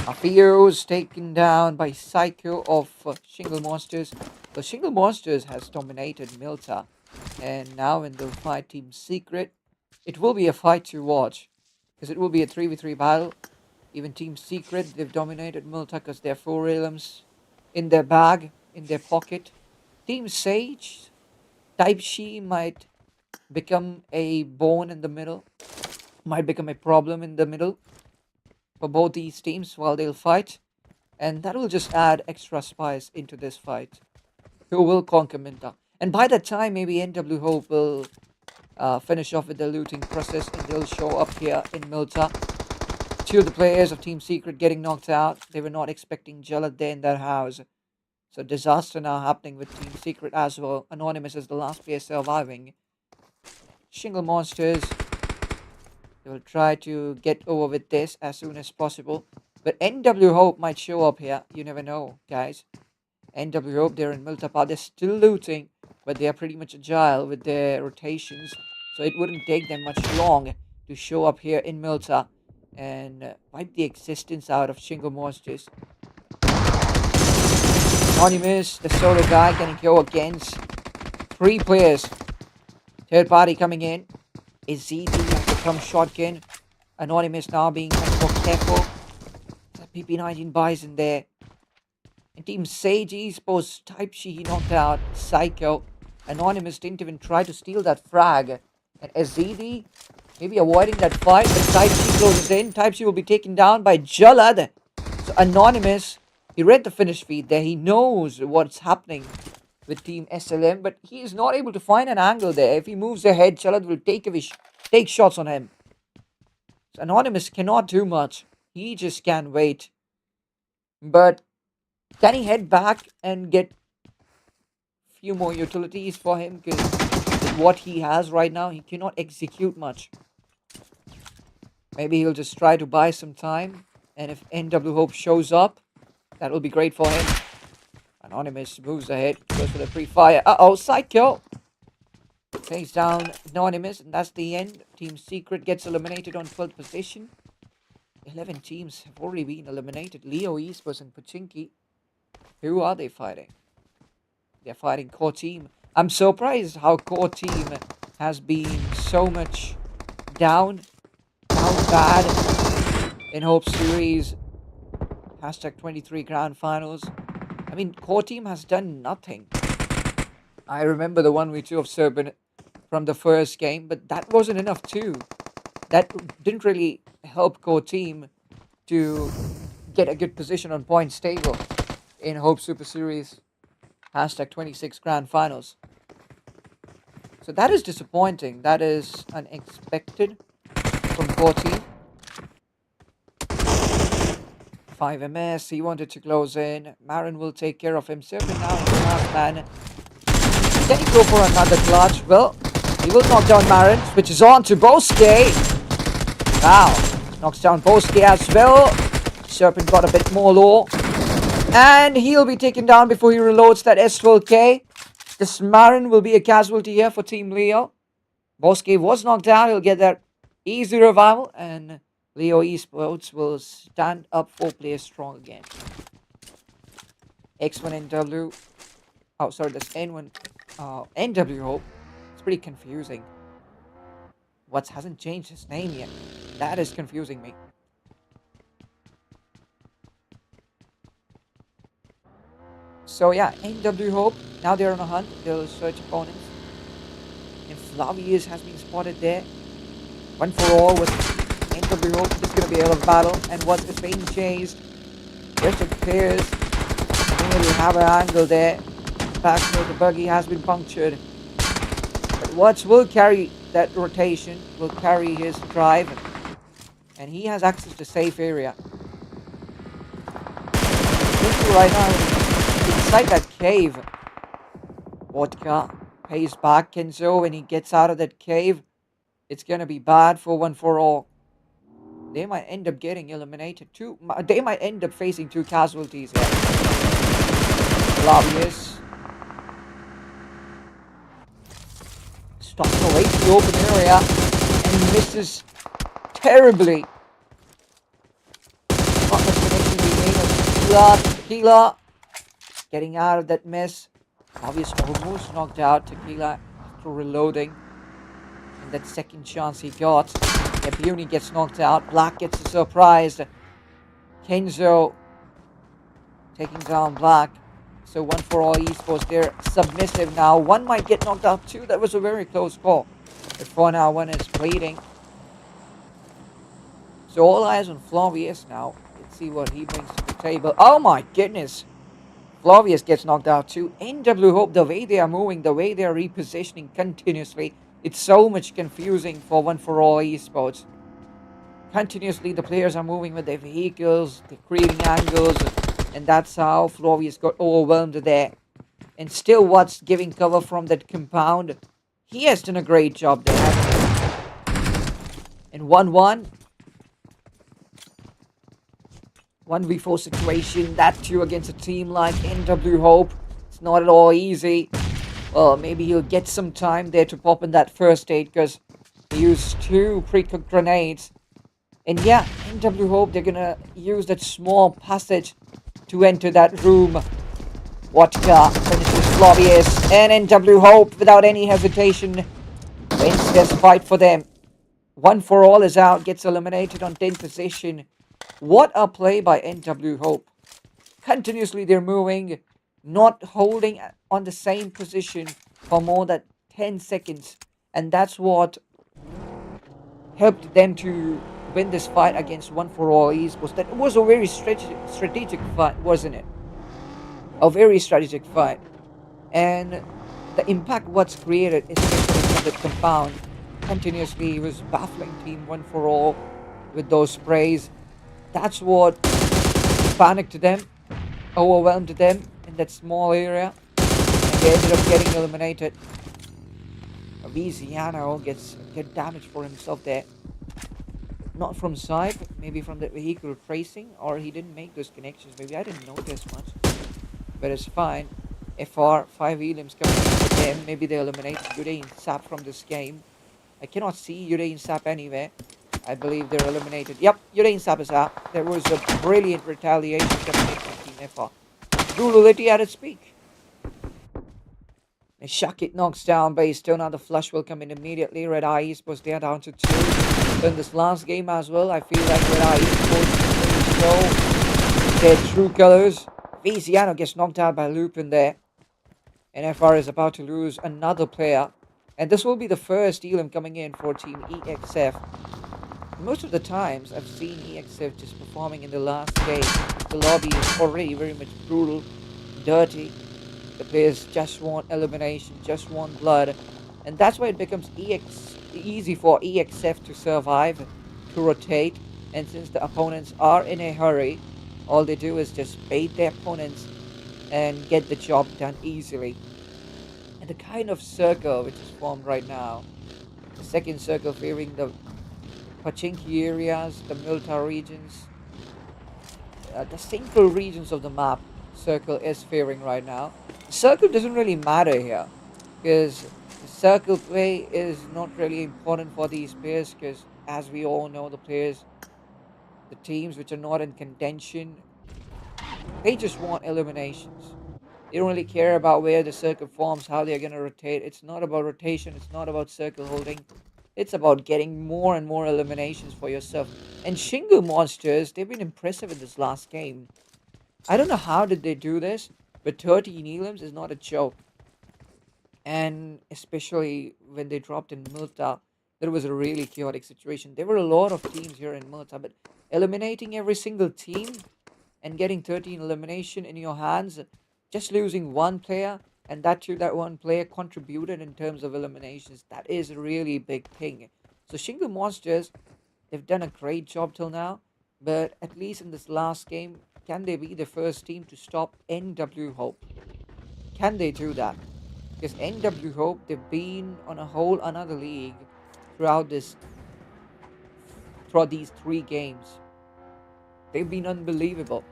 Afio's taken down by Psycho of Shingle Monsters. The Shingle Monsters has dominated Milta. And now when they'll fight Team Secret, it will be a fight to watch. Because it will be a 3v3 battle. Even Team Secret, they've dominated Milta because they have 4 realms in their bag, in their pocket. Team Sage, Type She might become a bone in the middle. Might become a problem in the middle for both these teams while they'll fight. And that will just add extra spice into this fight. Who will conquer Minta? And by that time, maybe NW Hope will finish off with the looting process and they'll show up here in Milta. 2 of the players of Team Secret getting knocked out. They were not expecting Jalad there in their house. So disaster now happening with Team Secret as well. Anonymous is the last player surviving. Shingle Monsters, they will try to get over with this as soon as possible. But NW Hope might show up here. You never know, guys. NW Hope, they're in Miltapa. They're still looting, but they are pretty much agile with their rotations. So it wouldn't take them much long to show up here in Milta and wipe the existence out of Shingle Monsters. Anonymous, the solo guy, can go against 3 players. Third party coming in. Is ZD has become shotgun. Anonymous now being much more careful. That PP19 buys in there. And Team Sage Esports, Type She knocked out Psycho. Anonymous didn't even try to steal that frag. And SZD maybe avoiding that fight, but Type She closes in. Type She will be taken down by Jalad. So Anonymous, he read the finish feed there. He knows what's happening with Team SLM, but he is not able to find an angle there. If he moves ahead, Jalad will take shots on him. So Anonymous cannot do much. He just can't wait. But can he head back and get a few more utilities for him? Because with what he has right now, he cannot execute much. Maybe he'll just try to buy some time. And if NW Hope shows up, that will be great for him. Anonymous moves ahead, goes for the pre-fire. Uh-oh, Psycho takes down Anonymous, and that's the end. Team Secret gets eliminated on 12th position. 11 teams have already been eliminated. Leo Esports and Pachinki. Who are they fighting? They're fighting Core Team. I'm surprised how Core Team has been so much down bad in Hope Series. Hashtag 23 Grand Finals. I mean, Core Team has done nothing. I remember the 1v2 of Serpent from the first game, but that wasn't enough too. That didn't really help Core Team to get a good position on points table in Hope Super Series. Hashtag 26 Grand Finals. So that is disappointing. That is unexpected from Core Team. 5MS, he wanted to close in. Marin will take care of himself, and now he's the last man. Can he go for another clutch? Well, he will knock down Marin. Switches on to Bosuke. Wow. Knocks down Bosuke as well. Serpent got a bit more low. And he'll be taken down before he reloads that S12K. This Marin will be a casualty here for Team Leo. Bosuke was knocked out. He'll get that easy revival. And Leo Esports will stand up 4 players strong again. X1NW. Oh, sorry, that's N1. NW Hope. It's pretty confusing. What hasn't changed his name yet? That is confusing me. So yeah, NW Hope. Now they're on a hunt. They'll search opponents. And Flavius has been spotted there. One for all with NW Hope. This is going to be a hell of a battle. And what is being chased? Just appears. I think we'll have an angle there. Back the buggy has been punctured. But Watts will carry that rotation. Will carry his drive. And he has access to safe area. Right now, inside that cave. Vodka pays back Kenzo when he gets out of that cave. It's going to be bad for one for all. They might end up getting eliminated too. They might end up facing 2 casualties here. Flavius stops away to the open area and misses terribly. Not much connection between Tequila getting out of that mess. Flavius almost knocked out Tequila after reloading. And that second chance he got. Ebuni gets knocked out. Black gets surprised. Kenzo taking down Black. So 1 for all esports. They're submissive now. One might get knocked out too. That was a very close call. But for now, one is bleeding. So all eyes on Flavius now. Let's see what he brings to the table. Oh my goodness. Flavius gets knocked out too. NW Hope, the way they are moving, the way they are repositioning continuously. It's so much confusing for 1 for all esports. Continuously, the players are moving with their vehicles, they're creating angles, and that's how Flavius got overwhelmed there. And still, Watts giving cover from that compound. He has done a great job there. And 1-1. 1v4 situation, that too against a team like NW Hope. It's not at all easy. Well, maybe he'll get some time there to pop in that first aid because he used 2 pre-cooked grenades. And yeah, NW Hope, they're gonna use that small passage to enter that room. Vodka finishes Flavius, and NW Hope, without any hesitation, wins this fight for them. 1 for all is out, gets eliminated on 10th position. What a play by NW Hope. Continuously they're moving, not holding on the same position for more than 10 seconds. And that's what helped them to win this fight against 1 for all esports. That was a very strategic fight, wasn't it? A very strategic fight. And the impact what's created, especially from the compound, continuously was baffling Team 1 for all with those sprays. That's what panicked them, overwhelmed them in that small area, and they ended up getting eliminated. Viziano gets good damage for himself there. Not from side, but maybe from the vehicle tracing, or he didn't make those connections. Maybe I didn't notice much, but it's fine. FR, 5 elims coming to them. Maybe they eliminate Yurei and Sap from this game. I cannot see Yurei and Sap anywhere. I believe they're eliminated. Yep, Yurain Sapasa. There was a brilliant retaliation coming in from Team FR. Brutality at its peak. And Shakit knocks down base. Still now the flush will come in immediately. Red Eye Esports, they are down to 2. So in this last game as well, I feel like Red Eye Esports will show their true colors. Viziano gets knocked out by Lupin there. And FR is about to lose another player. And this will be the first Elam coming in for Team EXF. Most of the times I've seen EXF just performing in the last game. The lobby is already very much brutal, dirty. The players just want elimination, just want blood. And that's why it becomes easy for EXF to survive, to rotate. And since the opponents are in a hurry, all they do is just bait their opponents and get the job done easily. And the kind of circle which is formed right now, the second circle favoring the Pachinki areas, the Milta regions, the central regions of the map, circle is favoring right now. The circle doesn't really matter here because the circle play is not really important for these players because as we all know the teams which are not in contention, they just want eliminations. They don't really care about where the circle forms, how they're going to rotate. It's not about rotation. It's not about circle holding. It's about getting more and more eliminations for yourself. And Shingu Monsters, they've been impressive in this last game. I don't know how did they do this, but 13 elims is not a joke. And especially when they dropped in Multa, there was a really chaotic situation. There were a lot of teams here in Multa, but eliminating every single team and getting 13 elimination in your hands, just losing one player, and that too, that one player contributed in terms of eliminations. That is a really big thing. So Shingu Monsters, they've done a great job till now, but at least in this last game, can they be the first team to stop NW Hope? Can they do that? Because NW Hope, they've been on a whole another league throughout throughout these 3 games. They've been unbelievable.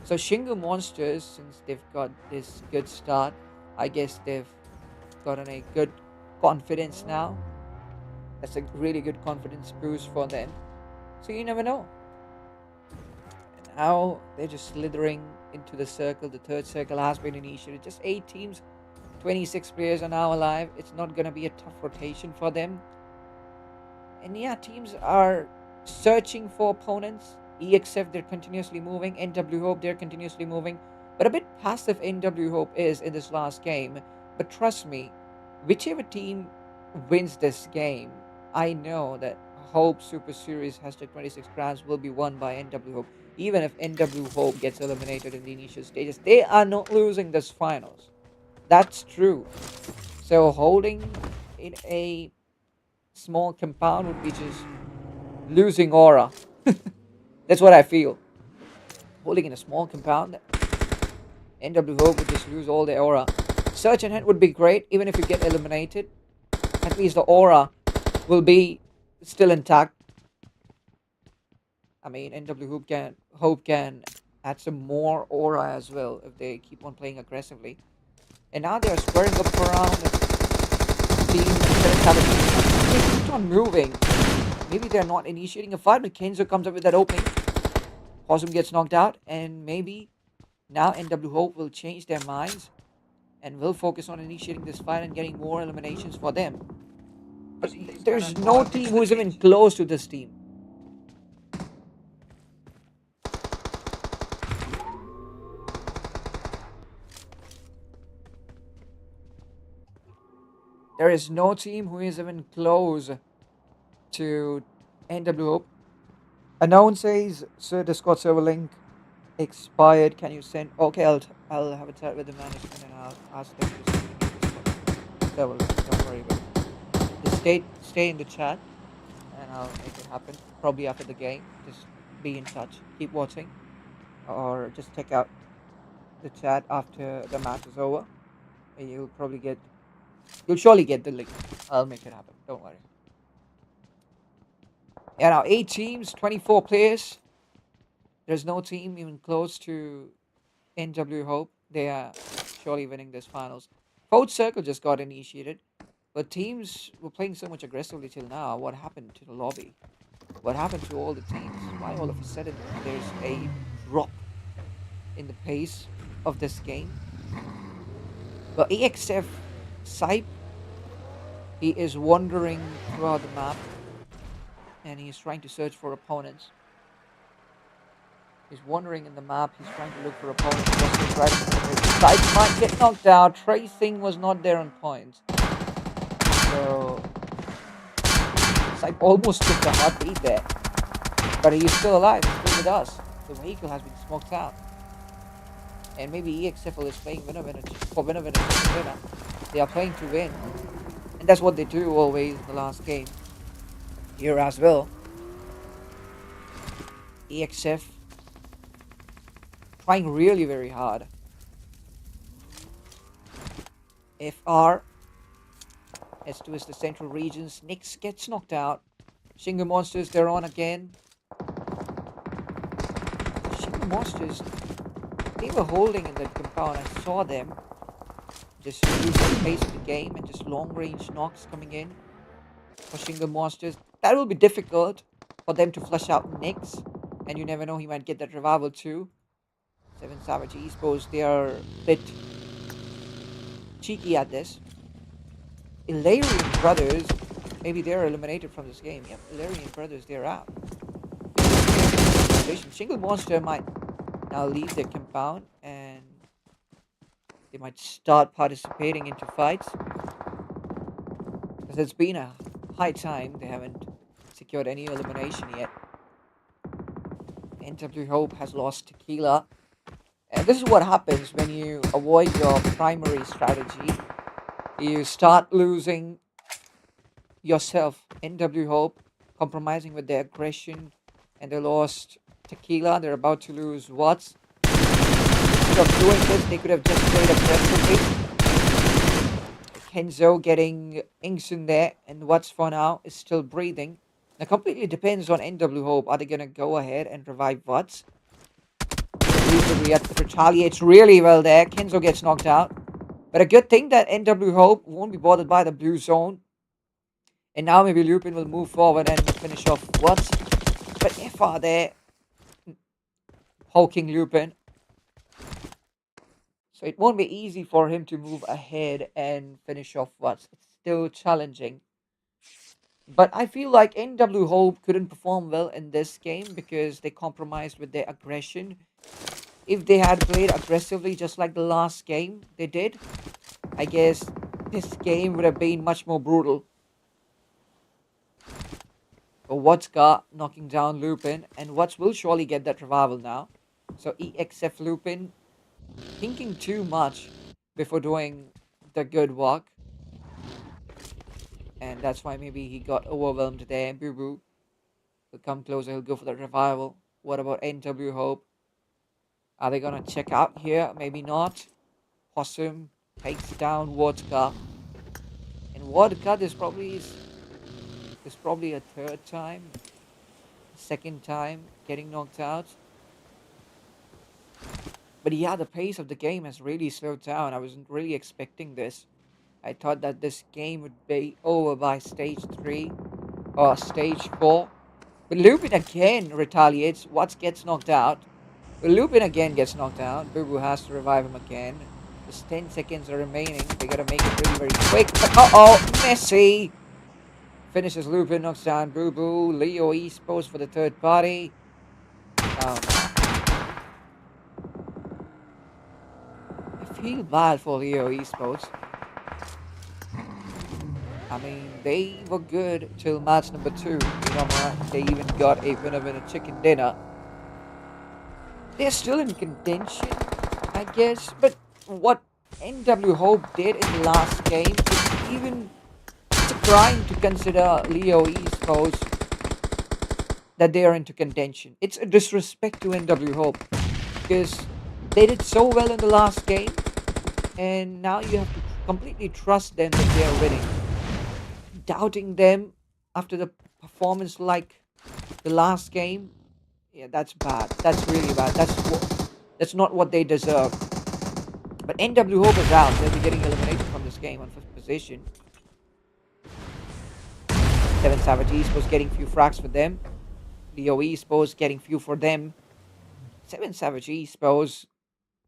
So Shingu Monsters, since they've got this good start, I guess they've gotten a good confidence now. That's a really good confidence boost for them. So you never know. And now they're just slithering into the circle. The third circle has been initiated. Just 8 teams, 26 players are now alive. It's not going to be a tough rotation for them. And yeah, teams are searching for opponents. EXF, they're continuously moving. NW Hope, they're continuously moving. But a bit passive NW Hope is in this last game. But trust me, whichever team wins this game, I know that Hope Super Series hashtag 26 crowns will be won by NW Hope. Even if NW Hope gets eliminated in the initial stages, they are not losing this finals. That's true. So holding in a small compound would be just losing aura. That's what I feel. Holding in a small compound, NW Hope would just lose all their aura. Search and Hunt would be great, even if you get eliminated. At least the aura will be still intact. I mean, Hope can add some more aura as well if they keep on playing aggressively. And now they are squaring up around Team 717. They keep on moving. Maybe they're not initiating a fight, but Kenzo comes up with that opening. Possum gets knocked out, and maybe now NW Hope will change their minds and will focus on initiating this fight and getting more eliminations for them. But there's no team who is even close to this team. There is no team who is even close to NW Hope. Unknown says, Sir, Discord server link expired. Can you send? Okay, I'll have a chat with the management and I'll ask them to send me the Discord server link. Don't worry about it. Just stay in the chat and I'll make it happen. Probably after the game. Just be in touch. Keep watching, or just check out the chat after the match is over. And you'll surely get the link. I'll make it happen. Don't worry. Yeah, now 8 teams, 24 players. There's no team even close to NW Hope. They are surely winning this finals. Fourth circle just got initiated, but teams were playing so much aggressively till now. What happened to the lobby? What happened to all the teams? Why all of a sudden there's a drop in the pace of this game? But EXF Sype, he is wandering throughout the map and he's trying to search for opponents. He's wandering in the map. He's trying to look for opponents. Sype might get knocked out. Tracing was not there on point. So Sype almost took the heartbeat there. But he is still alive. He's still with us. The vehicle has been smoked out. And maybe EXFL is playing winner for winner. They are playing to win. And that's what they do always in the last game. Here as well. EXF trying really very hard. FR S2 is the central regions. Nyx gets knocked out. Shingo Monsters, they're on again. Shingo Monsters, they were holding in that compound. I saw them just using the pace of the game and just long range knocks coming in for Shingo Monsters. That will be difficult for them to flush out Nyx. And you never know, he might get that revival too. 7 Savage Esports, they are a bit cheeky at this. Ilarian Brothers, maybe they're eliminated from this game. Yep, Ilarian Brothers, they're out. Shingle Monster might now leave their compound and they might start participating into fights. Because it's been a high time, they haven't secured any elimination yet. NW Hope has lost Tequila. And this is what happens when you avoid your primary strategy. You start losing yourself. NW Hope compromising with their aggression. And they lost Tequila. They're about to lose Watts. Instead of doing this, they could have just played aggressively. Kenzo getting inks in there. And Watts for now is still breathing. Now completely depends on NW Hope. Are they going to go ahead and revive Watts? Retaliates really well there. Kenzo gets knocked out. But a good thing that NW Hope won't be bothered by the blue zone. And now maybe Lupin will move forward and finish off Watts. But FR there, poking Lupin. So it won't be easy for him to move ahead and finish off Watts. It's still challenging. But I feel like NW Hope couldn't perform well in this game because they compromised with their aggression. If they had played aggressively just like the last game they did, I guess this game would have been much more brutal. But Watts got knocking down Lupin, and Watts will surely get that revival now. So EXF Lupin thinking too much before doing the good work. And that's why maybe he got overwhelmed there. Boo Boo will come closer, he'll go for the revival. What about NW Hope? Are they gonna check out here? Maybe not. Possum takes down Vodka. And Vodka, this probably a third time. Second time getting knocked out. But yeah, the pace of the game has really slowed down. I wasn't really expecting this. I thought that this game would be over by stage 3 or stage 4. But Lupin again retaliates. Watts gets knocked out. But Lupin again gets knocked out. Boo Boo has to revive him again. Just 10 seconds are remaining. They gotta make it really very quick. But Messi finishes Lupin, knocks down Boo Boo. Leo Esports for the third party. I feel bad for Leo Esports. I mean, they were good till match number 2. Miramar, they even got a winner chicken dinner. They're still in contention, I guess. But what NW Hope did in the last game, it's a crime to consider Leo Esports that they are into contention. It's a disrespect to NW Hope because they did so well in the last game, and now you have to completely trust them that they are winning. Doubting them after the performance like the last game, yeah, that's bad. That's really bad. That's not what they deserve. But NW Hope is out. They'll be getting eliminated from this game on 5th position. 7 Savage East was getting few frags for them. Leo esports getting few for them. 7 Savage esports.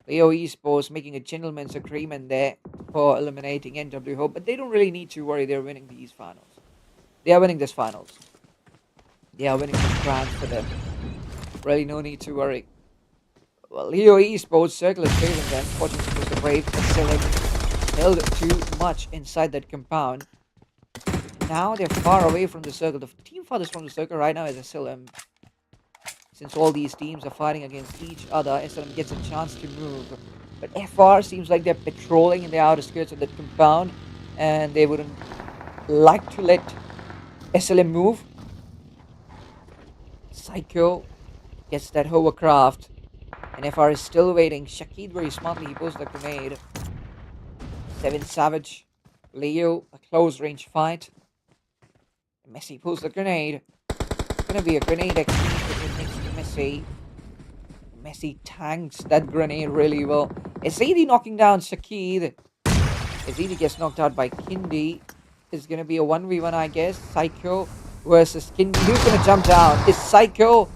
Leo esports making a gentleman's agreement there for eliminating NW Hope, but they don't really need to worry. They're winning these finals. They are winning this finals. They are winning this grand for them. Really, no need to worry. Well, Leo esports circle is failing them. Fortunately, was the Brave and held too much inside that compound. Now they're far away from the circle. The team farthest from the circle right now is SLM. Since all these teams are fighting against each other, SLM gets a chance to move. But FR seems like they're patrolling in the outer skirts of that compound, and they wouldn't like to let SLM move. Psycho gets that hovercraft, and FR is still waiting. Shakid very smartly, he pulls the grenade. 7 Savage, Leo, a close range fight. Messi pulls the grenade. It's gonna be a grenade exchange between Nix and Messi. Messi tanks that grenade really well. Ezidi knocking down Shakid. Ezidi gets knocked out by Kindi. It's gonna be a 1v1, I guess. Psycho versus Kindi. Who's gonna jump down? Is Psycho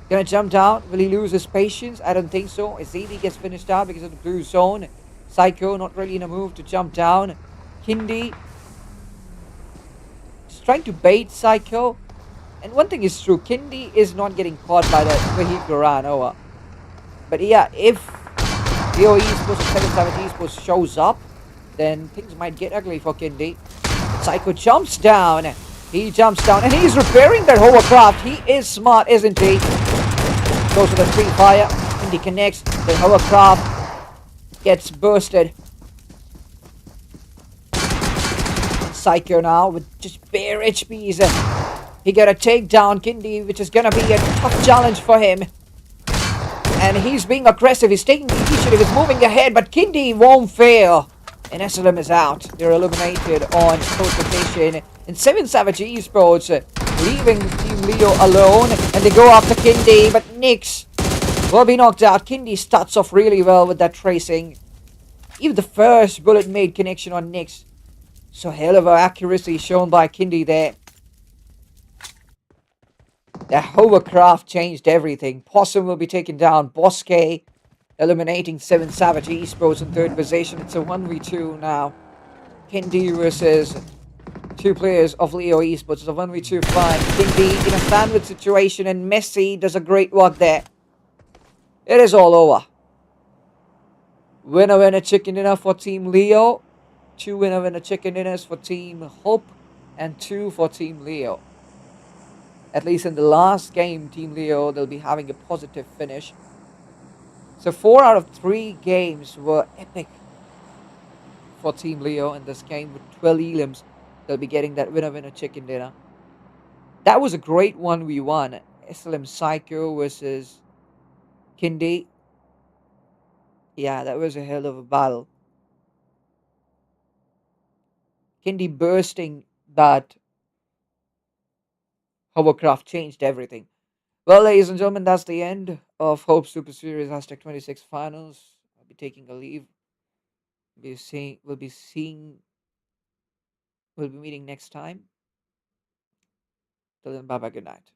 gonna jump down? Will he lose his patience? I don't think so. Ezidi gets finished out because of the blue zone. Psycho not really in a move to jump down. Kindi is trying to bait Psycho. And one thing is true, Kindi is not getting caught by that vehicle run over. But yeah, if DOE Esports or 770 Esports shows up, then things might get ugly for Kindi. Psycho jumps down. He jumps down and he's repairing that hovercraft. He is smart, isn't he? Goes for the free fire. Kindi connects. The hovercraft gets bursted. Psycho now with just bare HPs. He got a takedown Kindi, which is gonna be a tough challenge for him. And he's being aggressive. He's taking the initiative. He's moving ahead, but Kindi won't fail. And SLM is out. They're eliminated on post rotation. And 7 Savage Esports leaving Team Leo alone. And they go after Kindi, but Nix will be knocked out. Kindi starts off really well with that tracing. Even the first bullet made connection on Nix. So hell of an accuracy shown by Kindi there. The hovercraft changed everything. Possum will be taken down. Bosque eliminating 7 Savage Esports in third position. It's a 1v2 now. Kindi versus 2 players of Leo Esports. It's a 1v2 fight. Kindi in a sandwich situation and Messi does a great work there. It is all over. Winner chicken dinner for Team Leo. 2 winner chicken dinners for Team Hope. And 2 for Team Leo. At least in the last game, Team Leo, they'll be having a positive finish. So 4 out of 3 games were epic for Team Leo in this game with 12 elims. They'll be getting that winner chicken dinner. That was a great 1v1. SLM Psycho versus Kindi. Yeah, that was a hell of a battle. Kindi bursting that hovercraft changed everything. Well, ladies and gentlemen, that's the end of Hope Super Series hashtag 26 finals. I'll be taking a leave. We'll be meeting next time. Till then, bye bye, good night.